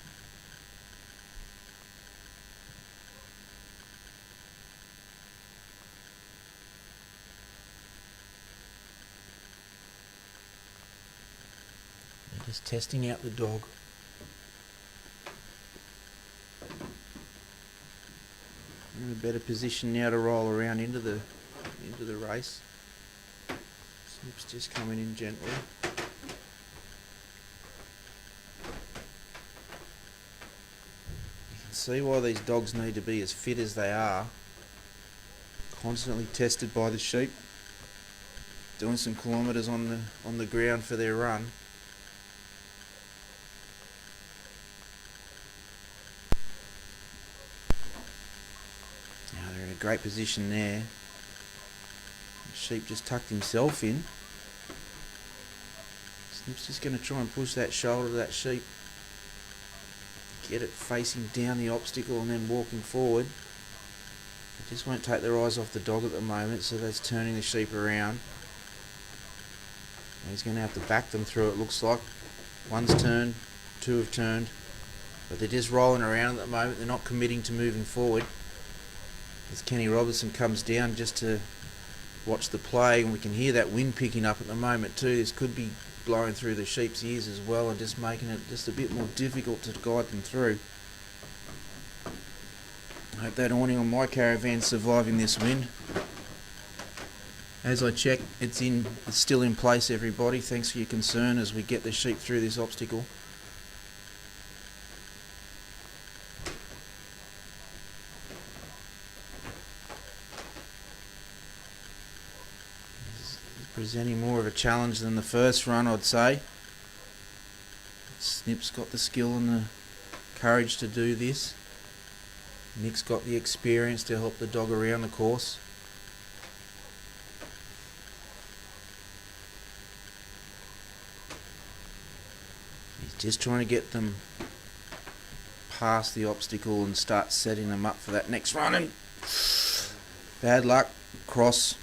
They're just testing out the dog. In a better position now to roll around into the race. Snip's just coming in gently. You can see why these dogs need to be as fit as they are. Constantly tested by the sheep. Doing some kilometres on the ground for their run. Now they're in a great position there. The sheep just tucked himself in. Snip's just going to try and push that shoulder of that sheep. Get it facing down the obstacle and then walking forward. They just won't take their eyes off the dog at the moment, so that's turning the sheep around. And he's going to have to back them through, it looks like. One's turned, two have turned, but they're just rolling around at the moment. They're not committing to moving forward. As Kenny Robertson comes down just to watch the play, and we can hear that wind picking up at the moment too. This could be blowing through the sheep's ears as well and just making it just a bit more difficult to guide them through. I hope that awning on my caravan's surviving this wind. As I check, it's still in place, everybody. Thanks for your concern as we get the sheep through this obstacle. Presenting more of a challenge than the first run, I'd say. Snip's got the skill and the courage to do this. Nick's got the experience to help the dog around the course. He's just trying to get them past the obstacle and start setting them up for that next run. And bad luck, cross.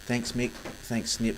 Thanks Mick, thanks Snip.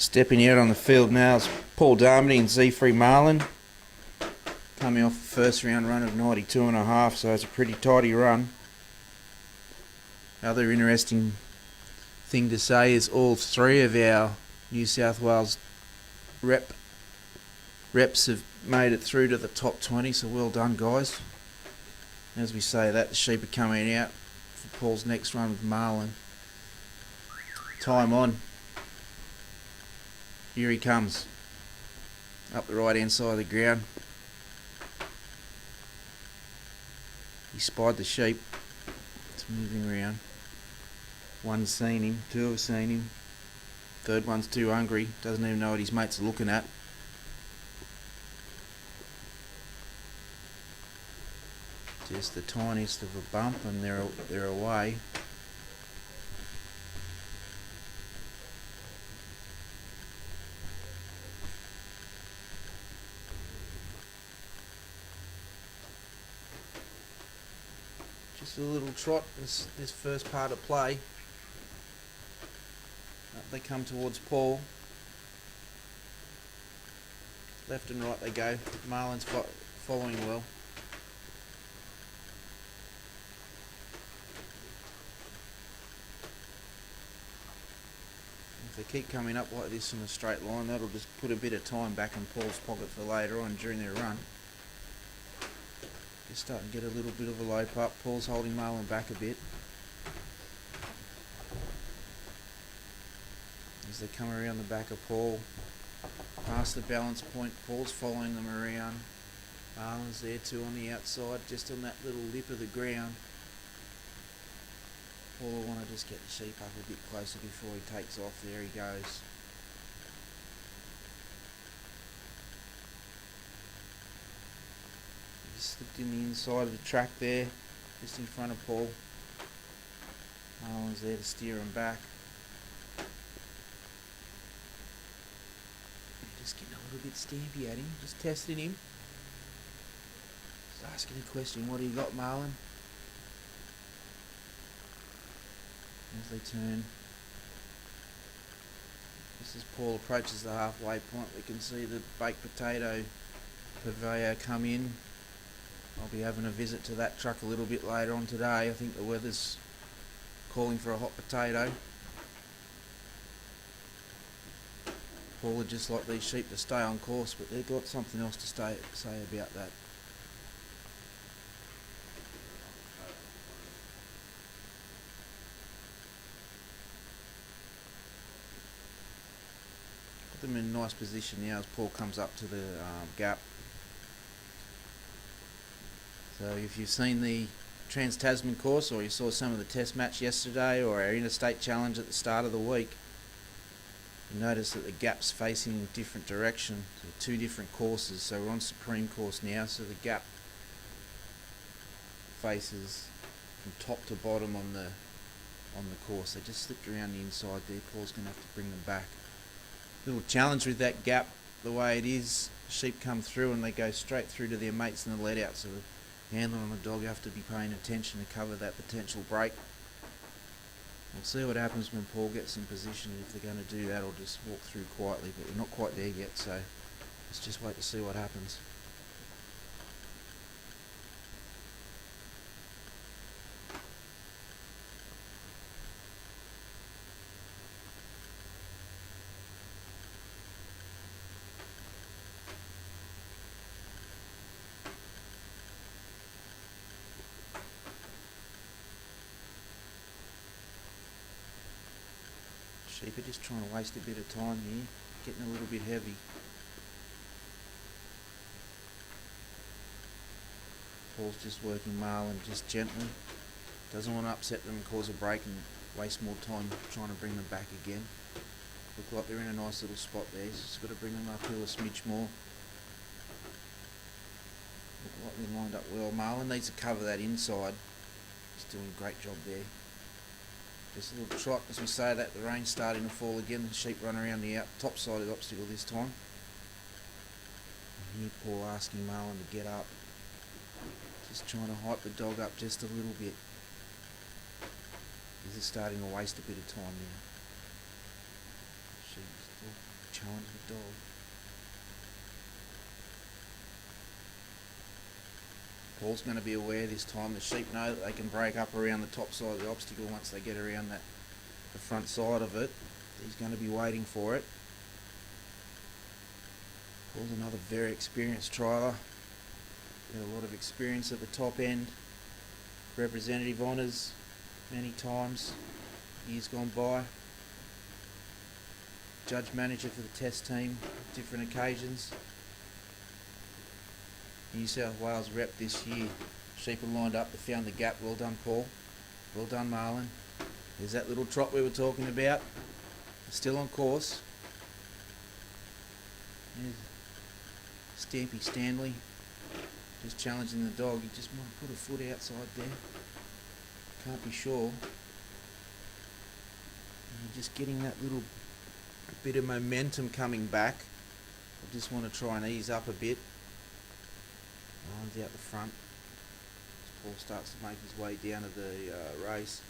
Stepping out on the field now is Paul Darmody and Z3 Marlin. Coming off the first round run of 92.5, so it's a pretty tidy run. Other interesting thing to say is all three of our New South Wales reps have made it through to the top 20, so well done, guys. As we say that, the sheep are coming out for Paul's next run with Marlin. Time on. Here he comes. Up the right hand side of the ground. He spied the sheep. It's moving around. One's seen him, two have seen him. Third one's too hungry, doesn't even know what his mates are looking at. Just the tiniest of a bump and they're away. Just a little trot, this first part of play. Up they come towards Paul. Left and right they go. Marlin's following well. If they keep coming up like this in a straight line, that'll just put a bit of time back in Paul's pocket for later on during their run. Just starting to get a little bit of a lope up. Paul's holding Marlin back a bit. As they come around the back of Paul, past the balance point, Paul's following them around. Marlin's there too on the outside, just on that little lip of the ground. Paul will want to just get the sheep up a bit closer before he takes off. There he goes. He slipped in the inside of the track there, just in front of Paul. Marlin's there to steer him back. Just getting a little bit stampy at him, just testing him. Just asking a question, what do you got, Marlin? As they turn. Just as Paul approaches the halfway point, we can see the baked potato purveyor come in. I'll be having a visit to that truck a little bit later on today. I think the weather's calling for a hot potato. Paul would just like these sheep to stay on course, but they've got something else to say about that. Put them in a nice position now as Paul comes up to the gap. So if you've seen the Trans-Tasman course, or you saw some of the test match yesterday, or our interstate challenge at the start of the week, you notice that the gap's facing different direction. So two different courses. So we're on Supreme course now, so the gap faces from top to bottom on the course. They just slipped around the inside there. Paul's going to have to bring them back. Little challenge with that gap, the way it is. Sheep come through and they go straight through to their mates in the let out. So the handler and the dog have to be paying attention to cover that potential break. We'll see what happens when Paul gets in position. If they're going to do that, or just walk through quietly, but we're not quite there yet, so let's just wait to see what happens. Sheep are just trying to waste a bit of time here, getting a little bit heavy. Paul's just working Marlin just gently. Doesn't want to upset them and cause a break and waste more time trying to bring them back again. Look like they're in a nice little spot there. He's just got to bring them uphill a smidge more. Look like they're lined up well. Marlin needs to cover that inside. He's doing a great job there. Just a little trot as we say that. The rain's starting to fall again. The sheep run around the top side of the obstacle this time. And here Paul asking Marlin to get up. Just trying to hype the dog up just a little bit. This is starting to waste a bit of time now. Sheep still challenge the dog. Paul's going to be aware this time. The sheep know that they can break up around the top side of the obstacle once they get around the front side of it. He's going to be waiting for it. Paul's another very experienced trialer. Got a lot of experience at the top end. Representative honours many times, years gone by. Judge manager for the test team on different occasions. New South Wales rep this year. Sheep are lined up, they found the gap. Well done, Paul. Well done, Marlon. There's that little trot we were talking about. Still on course. There's Stampy Stanley. Just challenging the dog. He just might put a foot outside there. Can't be sure. And you're just getting that little bit of momentum coming back. I just want to try and ease up a bit. Lines out the front. As Paul starts to make his way down to the race.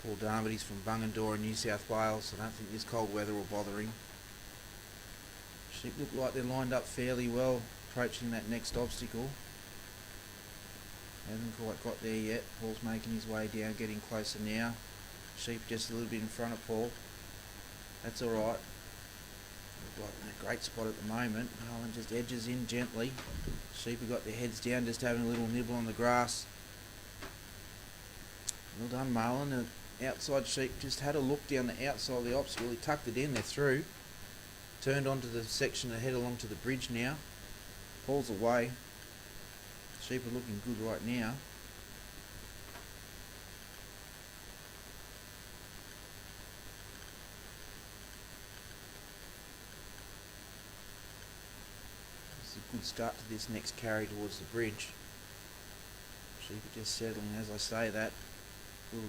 Paul Darmody's from Bungendore in New South Wales. I don't think this cold weather will bother him. Sheep look like they're lined up fairly well, approaching that next obstacle. Hasn't quite got there yet. Paul's making his way down, getting closer now. Sheep just a little bit in front of Paul. That's alright. Look like in a great spot at the moment. Marlon just edges in gently. Sheep have got their heads down, just having a little nibble on the grass. Well done, Marlon. The outside sheep just had a look down the outside of the obstacle. He tucked it in, they're through. Turned onto the section to head along to the bridge now. Paul's away. Sheep are looking good right now. This is a good start to this next carry towards the bridge. Sheep are just settling as I say that. We'll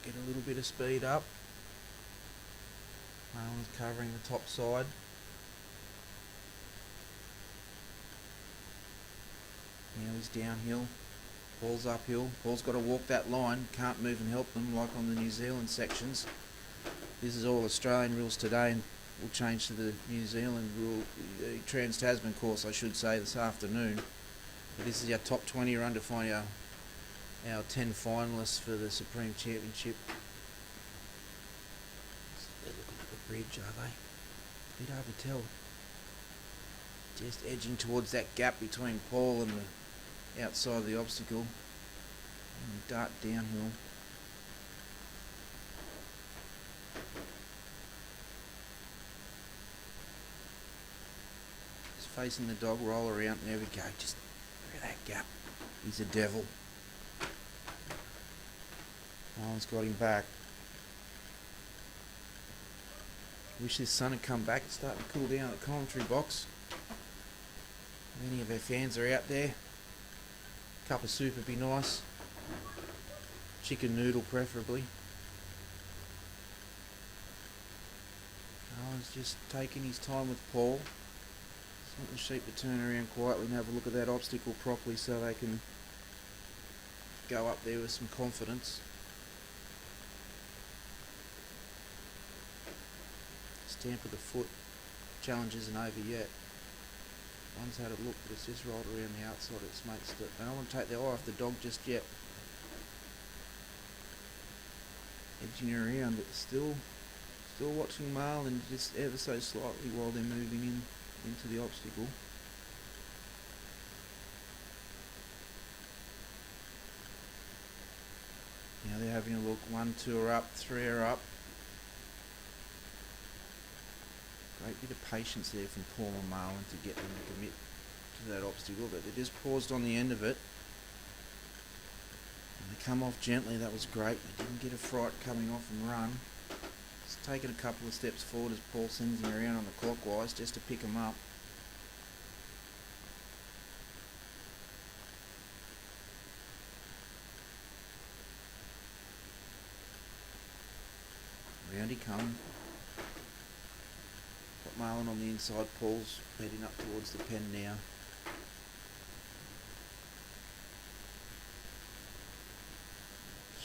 get a little bit of speed up. Marlon's covering the top side. Now he's downhill. Paul's uphill. Paul's got to walk that line. Can't move and help them like on the New Zealand sections. This is all Australian rules today, and we'll change to the New Zealand rule, Trans-Tasman course I should say, this afternoon. But this is our top 20. We're under find our 10 finalists for the Supreme Championship. They're looking at the bridge, are they? Bit hard to tell. Just edging towards that gap between Paul and the outside of the obstacle. And dart downhill. Just facing the dog, roll around. There we go. Just look at that gap. He's a devil. Marlon's got him back. Wish this sun had come back. It's starting to cool down at the commentary box. If any of our fans are out there, cup of soup would be nice. Chicken noodle preferably. Alan's just taking his time with Paul. Just want the sheep to turn around quietly and have a look at that obstacle properly so they can go up there with some confidence. Stamp of the foot. Challenge isn't over yet. One's had a look, but it's just rolled around the outside of its mates. I don't want to take their eye off the dog just yet. Edging around, but still watching Marlon just ever so slightly while they're moving into the obstacle. Now they're having a look. 1, 2 are up, 3 are up. Great bit of patience there from Paul and Marlon to get them to commit to that obstacle, but they just paused on the end of it. And they come off gently, that was great. They didn't get a fright coming off and run. Just taking a couple of steps forward as Paul sends them around on the clockwise just to pick them up. Round he come. Got Marlon on the inside, Paul's heading up towards the pen now.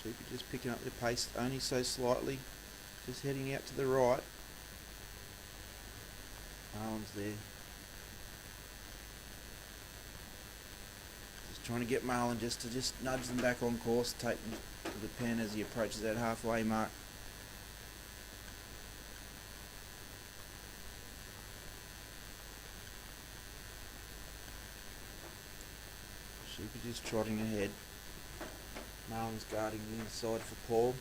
Sheep are just picking up their pace only so slightly. Just heading out to the right. Marlin's there. Just trying to get Marlin just to nudge them back on course, take them to the pen as he approaches that halfway mark. Sheep are just trotting ahead. Marlin's guarding the inside for Paul.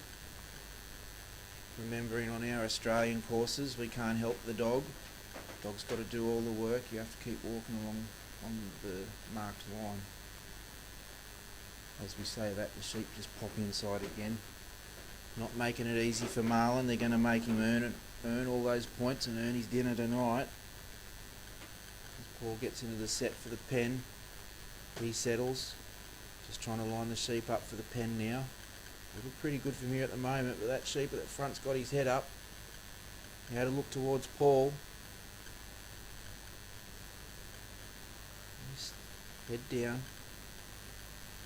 Remembering on our Australian courses, we can't help the dog. Dog's got to do all the work. You have to keep walking along on the marked line. As we say that, the sheep just pop inside again. Not making it easy for Marlin. They're going to make him earn all those points and earn his dinner tonight. As Paul gets into the set for the pen, he settles. Just trying to line the sheep up for the pen now. Looking pretty good from here at the moment, but that sheep at the front's got his head up. He had to look towards Paul. Just head down.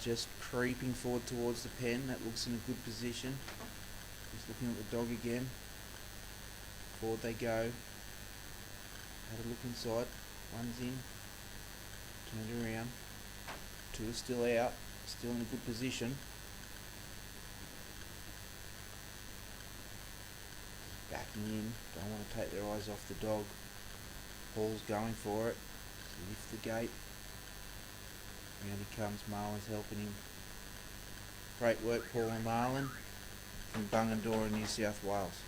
Just creeping forward towards the pen. That looks in a good position. Just looking at the dog again. Forward they go. Had a look inside. One's in. Turned around. Two are still out. Still in a good position. Backing in. Don't want to take their eyes off the dog. Paul's going for it. Lift the gate. Round he comes. Marlin's helping him. Great work, Paul and Marlin from Bungendore, New South Wales.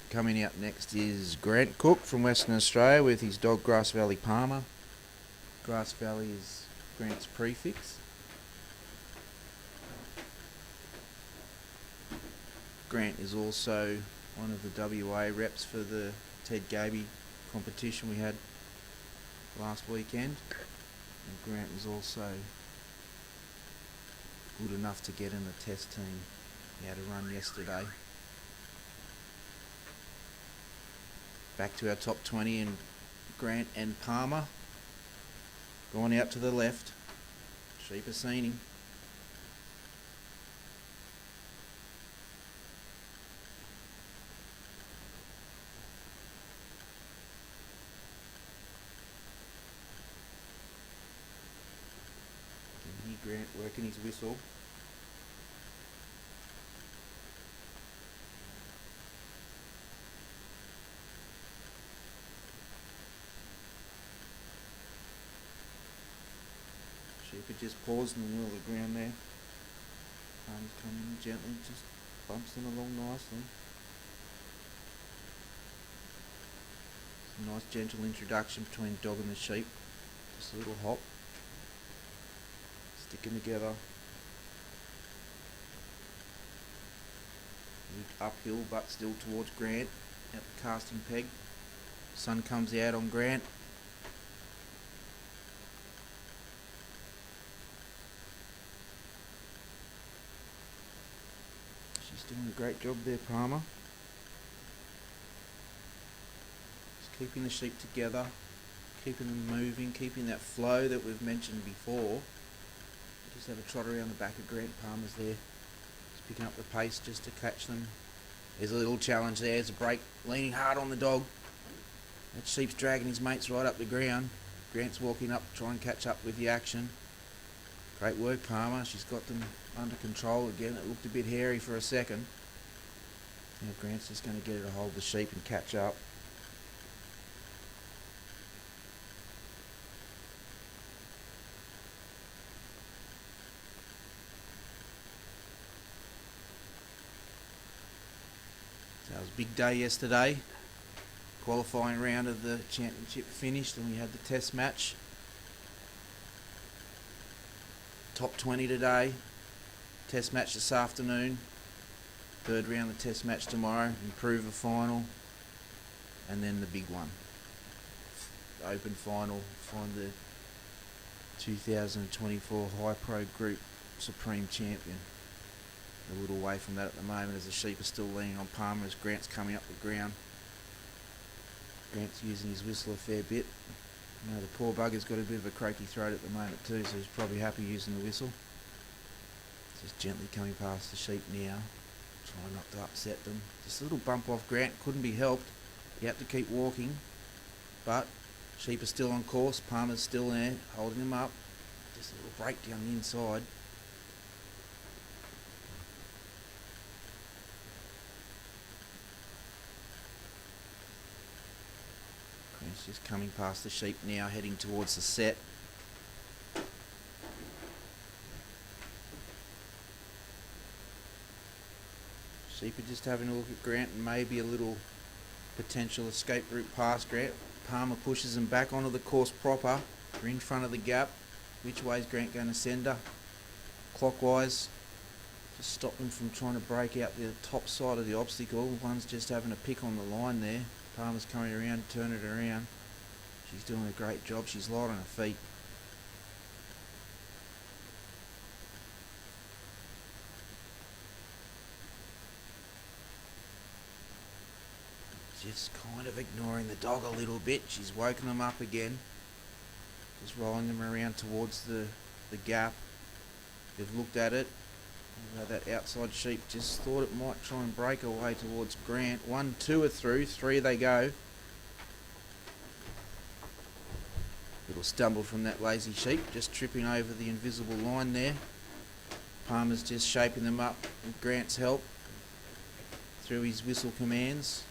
Coming out next is Grant Cook from Western Australia with his dog Grass Valley Palmer. Grass Valley is Grant's prefix. Grant is also one of the WA reps for the Ted Gaby competition we had last weekend. And Grant was also good enough to get in the test team. He had a run yesterday. Back to our top 20 in Grant and Palmer. Going out to the left. Sheep are seen him. Can hear Grant working his whistle. Sheep had just paused in the middle of the ground there. Palmer's coming in gently, just bumps them along nicely. It's a nice gentle introduction between the dog and the sheep. Just a little hop. Sticking together. Moved uphill but still towards Grant. At the casting peg. Sun comes out on Grant. She's doing a great job there, Palmer. Just keeping the sheep together, keeping them moving, keeping that flow that we've mentioned before. Just have a trot around the back of Grant. Palmer's there. Just picking up the pace just to catch them. There's a little challenge there. There's a break, leaning hard on the dog. That sheep's dragging his mates right up the ground. Grant's walking up to try and catch up with the action. Great work, Palmer. She's got them under control again. It looked a bit hairy for a second. Now Grant's just going to get her to hold the sheep and catch up. So it was a big day yesterday. Qualifying round of the championship finished and we had the test match. Top 20 today. Test match this afternoon. Third round of the test match tomorrow. Improver final. And then the big one. The open final. Find the 2024 Hypro Group Supreme Champion. A little way from that at the moment as the sheep are still leaning on Palmer as Grant's coming up the ground. Grant's using his whistle a fair bit. You know, the poor bugger's got a bit of a croaky throat at the moment too, so he's probably happy using the whistle. Just gently coming past the sheep now, trying not to upset them. Just a little bump off Grant, couldn't be helped. He had to keep walking, but sheep are still on course. Palmer's still there, holding them up. Just a little break down the inside. He's just coming past the sheep now, heading towards the set. Sheep are just having a look at Grant and maybe a little potential escape route past Grant. Palmer pushes him back onto the course proper. They're in front of the gap. Which way is Grant going to send her? Clockwise. Just stop them from trying to break out the top side of the obstacle. One's just having a pick on the line there. Palmer's coming around, turn it around. She's doing a great job. She's light on her feet. Just kind of ignoring the dog a little bit. She's woken them up again. Just rolling them around towards the gap. They've looked at it. That outside sheep just thought it might try and break away towards Grant. 1, 2 are through. 3 they go. Little stumble from that lazy sheep, just tripping over the invisible line there. Palmer's just shaping them up with Grant's help through his whistle commands.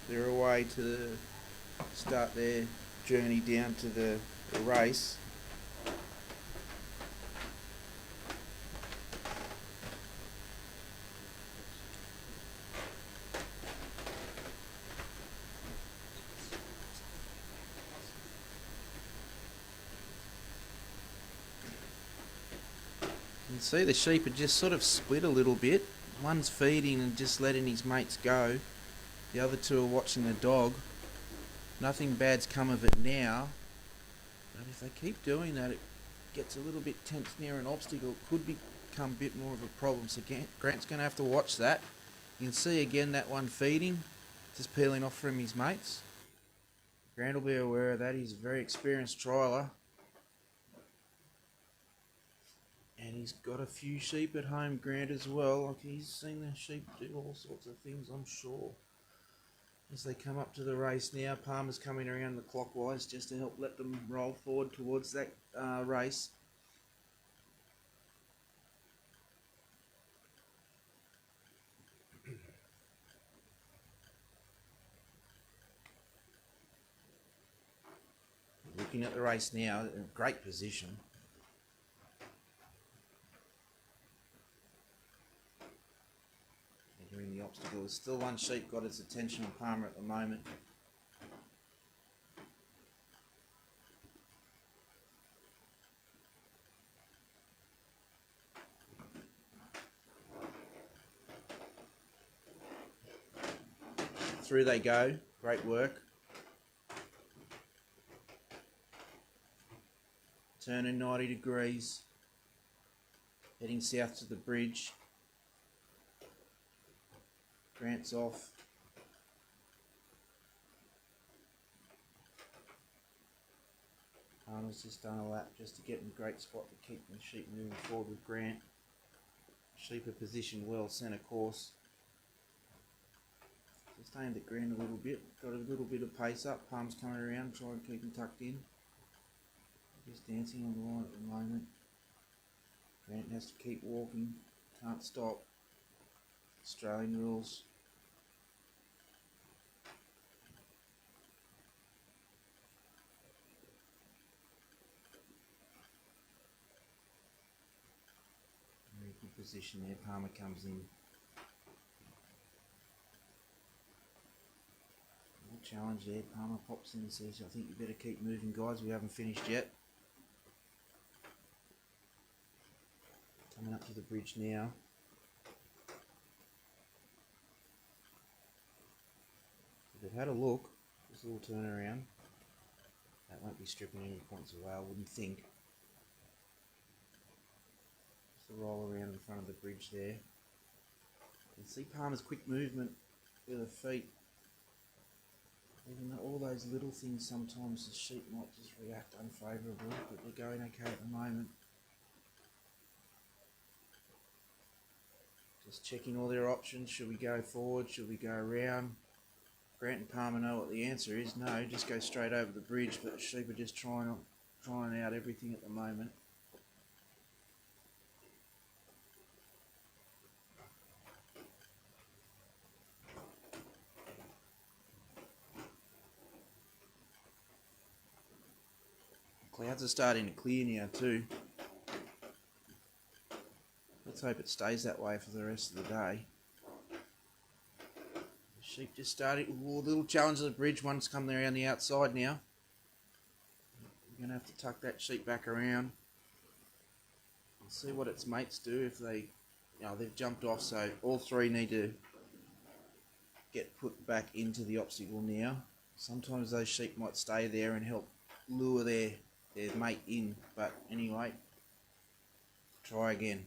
They're away to start their journey down to the race. You can see the sheep are just sort of split a little bit. One's feeding and just letting his mates go. The other two are watching the dog. Nothing bad's come of it now, but if they keep doing that, it gets a little bit tense near an obstacle. It could become a bit more of a problem, so Grant's going to have to watch that. You can see again that one feeding, just peeling off from his mates. Grant will be aware of that. He's a very experienced trialer. And he's got a few sheep at home, Grant, as well. Like, he's seen the sheep do all sorts of things, I'm sure. As they come up to the race now, Palmer's coming around the clockwise just to help let them roll forward towards that race. Looking at the race now, in great position. Entering the obstacle. There's still one sheep got its attention on Palmer at the moment. Through they go. Great work. Turning 90 degrees. Heading south to the bridge. Grant's off. Palmer's just done a lap just to get in a great spot to keep the sheep moving forward with Grant. Sheep are positioned well, centre course. Just aimed at Grant a little bit. Got a little bit of pace up. Palm's coming around, try and keep him tucked in. Just dancing on the line at the moment. Grant has to keep walking. Can't stop. Australian rules. Very good position there. Palmer comes in. Challenge there. Palmer pops in and says, I think you better keep moving, guys. We haven't finished yet. Coming up to the bridge now. They've had a look. Just a little turnaround. That won't be stripping any points away, I wouldn't think. Just a roll around in front of the bridge there. You can see Palmer's quick movement with her feet. Even though all those little things, sometimes the sheep might just react unfavourably, but they're going okay at the moment. Just checking all their options. Should we go forward? Should we go around? Grant and Palmer know what the answer is. No, just go straight over the bridge, but the sheep are just trying out everything at the moment. Clouds are starting to clear now too. Let's hope it stays that way for the rest of the day. The sheep just started with a little challenge of the bridge. One's come around the outside now. We're going to have to tuck that sheep back around and see what its mates do if they, they've jumped off. So all three need to get put back into the obstacle now. Sometimes those sheep might stay there and help lure their mate in, but anyway, try again.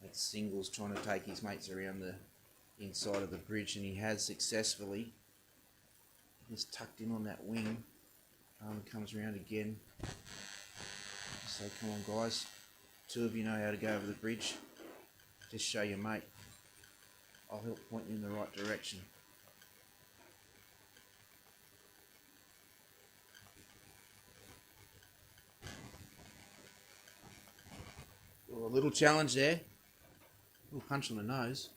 That's Singles trying to take his mates around the inside of the bridge, and he has successfully. He's tucked in on that wing. Comes around again. So come on guys, two of you know how to go over the bridge. Just show your mate. I'll help point you in the right direction. Well, a little challenge there. A little punch on the nose.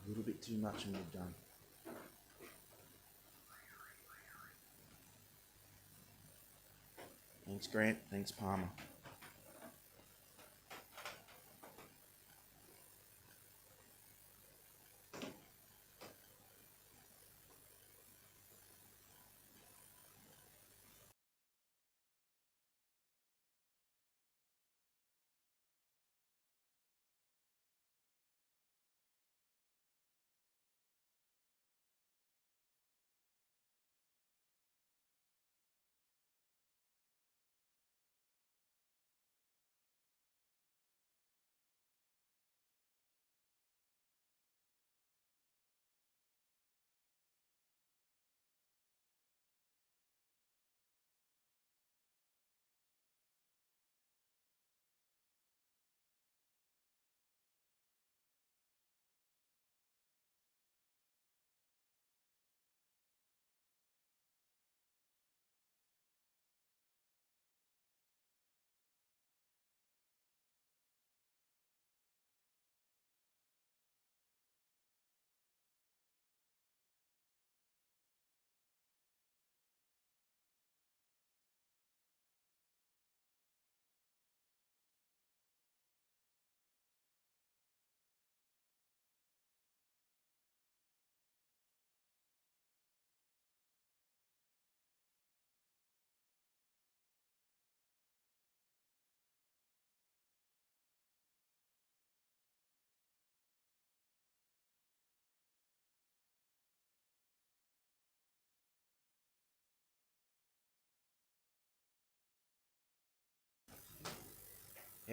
A little bit too much and we're done. Thanks Grant, thanks Palmer.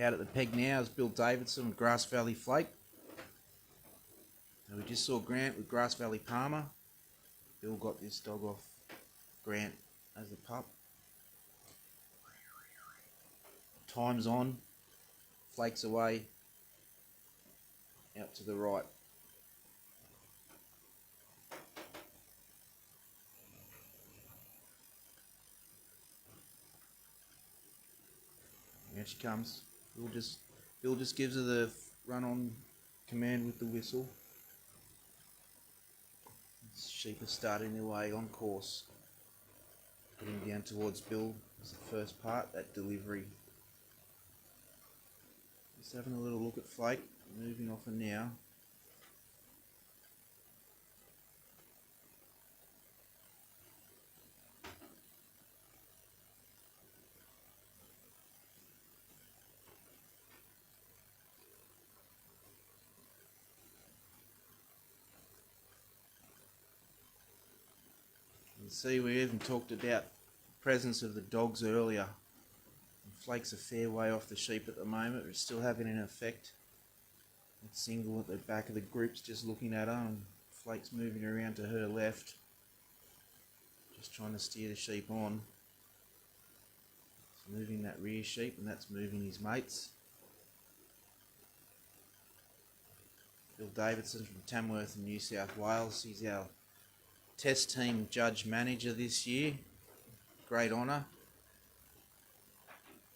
Out at the peg now is Bill Davidson with Grass Valley Flake. And we just saw Grant with Grass Valley Palmer. Bill got this dog off Grant as a pup. Time's on. Flakes away. Out to the right. Here she comes. Bill just gives her the run on command with the whistle. Sheep are starting their way on course. Getting down towards Bill is the first part, that delivery. Just having a little look at Flake, moving off her now. You can see we even talked about the presence of the dogs earlier. Flake's a fair way off the sheep at the moment, but it's still having an effect. That single at the back of the group's just looking at her, and Flake's moving around to her left. Just trying to steer the sheep on. It's moving that rear sheep, and that's moving his mates. Bill Davidson from Tamworth in New South Wales. He's our test team judge manager this year. Great honour.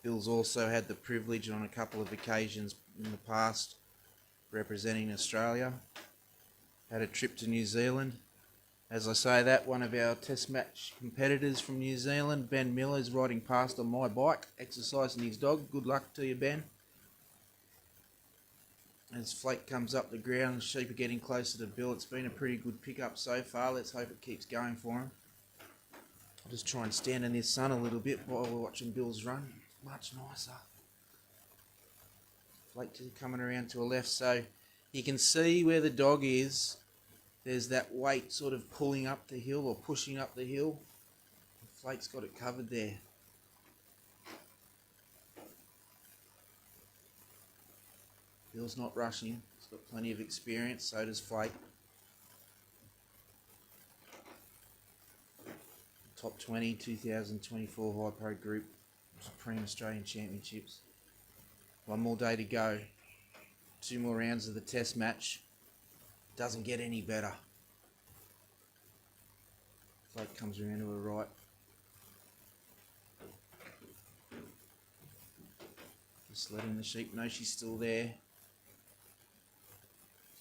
Bill's also had the privilege on a couple of occasions in the past representing Australia. Had a trip to New Zealand. As I say that, one of our test match competitors from New Zealand, Ben Miller, is riding past on my bike, exercising his dog. Good luck to you, Ben. As Flake comes up the ground, the sheep are getting closer to Bill. It's been a pretty good pickup so far. Let's hope it keeps going for him. I'll just try and stand in this sun a little bit while we're watching Bill's run. Much nicer. Flake coming around to a left, so you can see where the dog is. There's that weight sort of pulling up the hill or pushing up the hill. Flake's got it covered there. Bill's not rushing. He's got plenty of experience, so does Flake. Top 20 2024 Hypro Group Supreme Australian Championships. One more day to go. 2 more rounds of the test match. Doesn't get any better. Flake comes around to her right. Just letting the sheep know she's still there.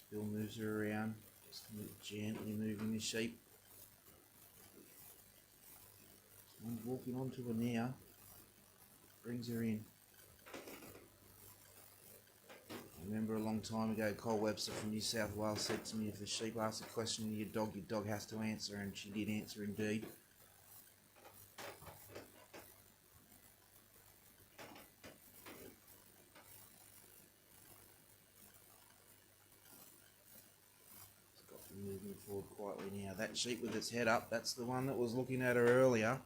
Bill moves her around, just gently moving the sheep. Someone's walking onto her now. Brings her in. I remember a long time ago, Cole Webster from New South Wales said to me, if the sheep asks a question of your dog has to answer, and she did answer indeed. It's got them moving forward quietly now. That sheep with its head up, that's the one that was looking at her earlier.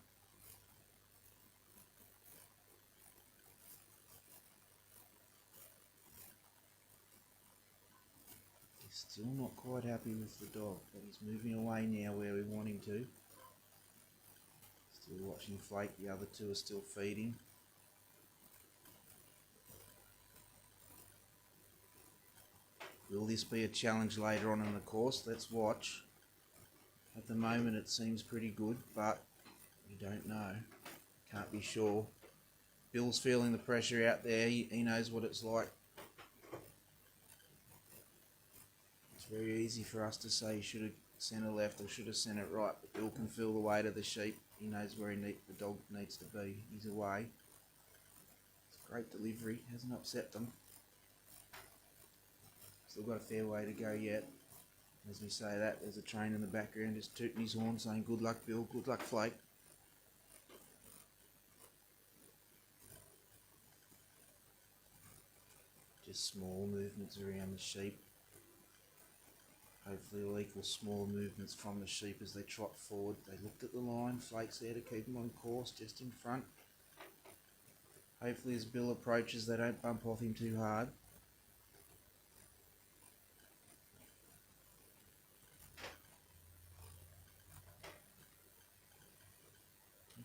Still not quite happy with the dog, but he's moving away now where we want him to. Still watching Flake, the other two are still feeding. Will this be a challenge later on in the course? Let's watch. At the moment it seems pretty good, but we don't know. Can't be sure. Bill's feeling the pressure out there. He knows what it's like. Very easy for us to say you should have sent it left or should have sent it right, but Bill can feel the weight of the sheep. He knows where the dog needs to be. He's away. It's a great delivery, hasn't upset them. Still got a fair way to go yet. As we say that, there's a train in the background just tooting his horn saying good luck Bill, good luck Flake. Just small movements around the sheep. Hopefully we'll equal small movements from the sheep as they trot forward. They looked at the line. Flake's there to keep them on course, just in front. Hopefully as Bill approaches they don't bump off him too hard.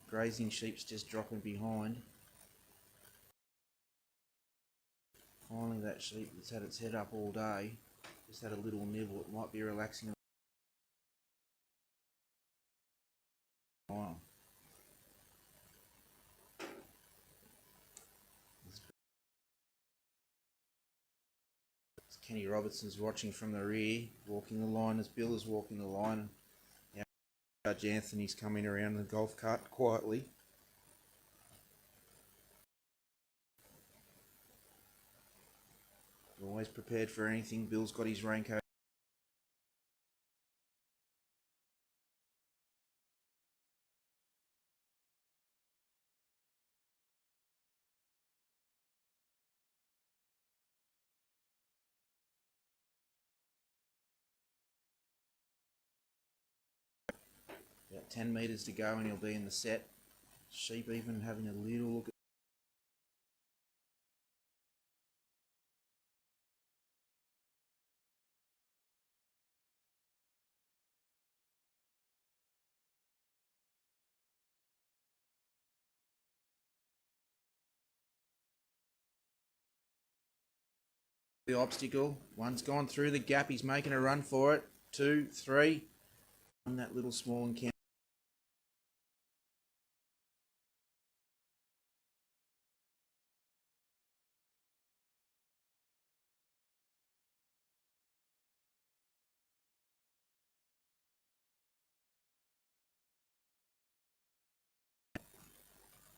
Grazing sheep's just dropping behind. Finally that sheep that's had its head up all day just had a little nibble. It might be relaxing. Wow. Kenny Robertson's watching from the rear, walking the line as Bill is walking the line. Now Judge Anthony's coming around the golf cart quietly. Always prepared for anything. Bill's got his raincoat. About 10 metres to go and he'll be in the set. Sheep even having a little look at the obstacle. One's gone through the gap. He's making a run for it. 2, 3. On that little small encounter.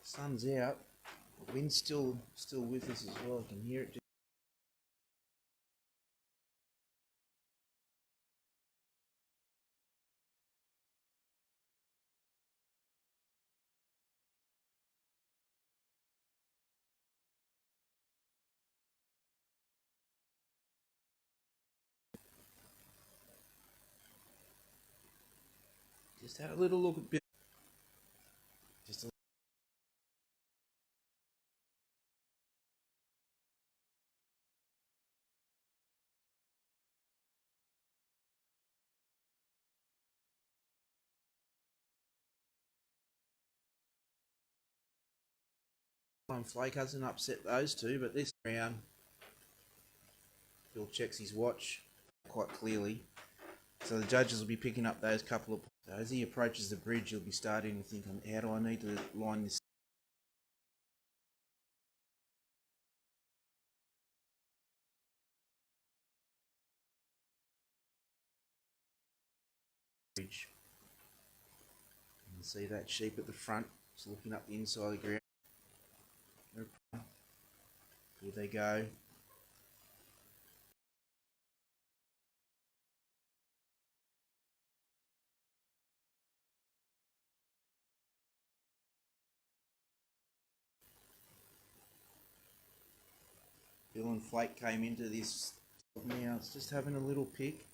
Sun's out. The wind's still with us as well. I can hear it. Just had a little look at Bill. Just a Flake hasn't upset those two, but this round, Bill checks his watch quite clearly. So the judges will be picking up those couple of. So as he approaches the bridge, he'll be starting to think, how do I need to line this bridge? You can see that sheep at the front, just looking up the inside of the ground. Here they go. Bill and Flake came into this. Now it's just having a little pick.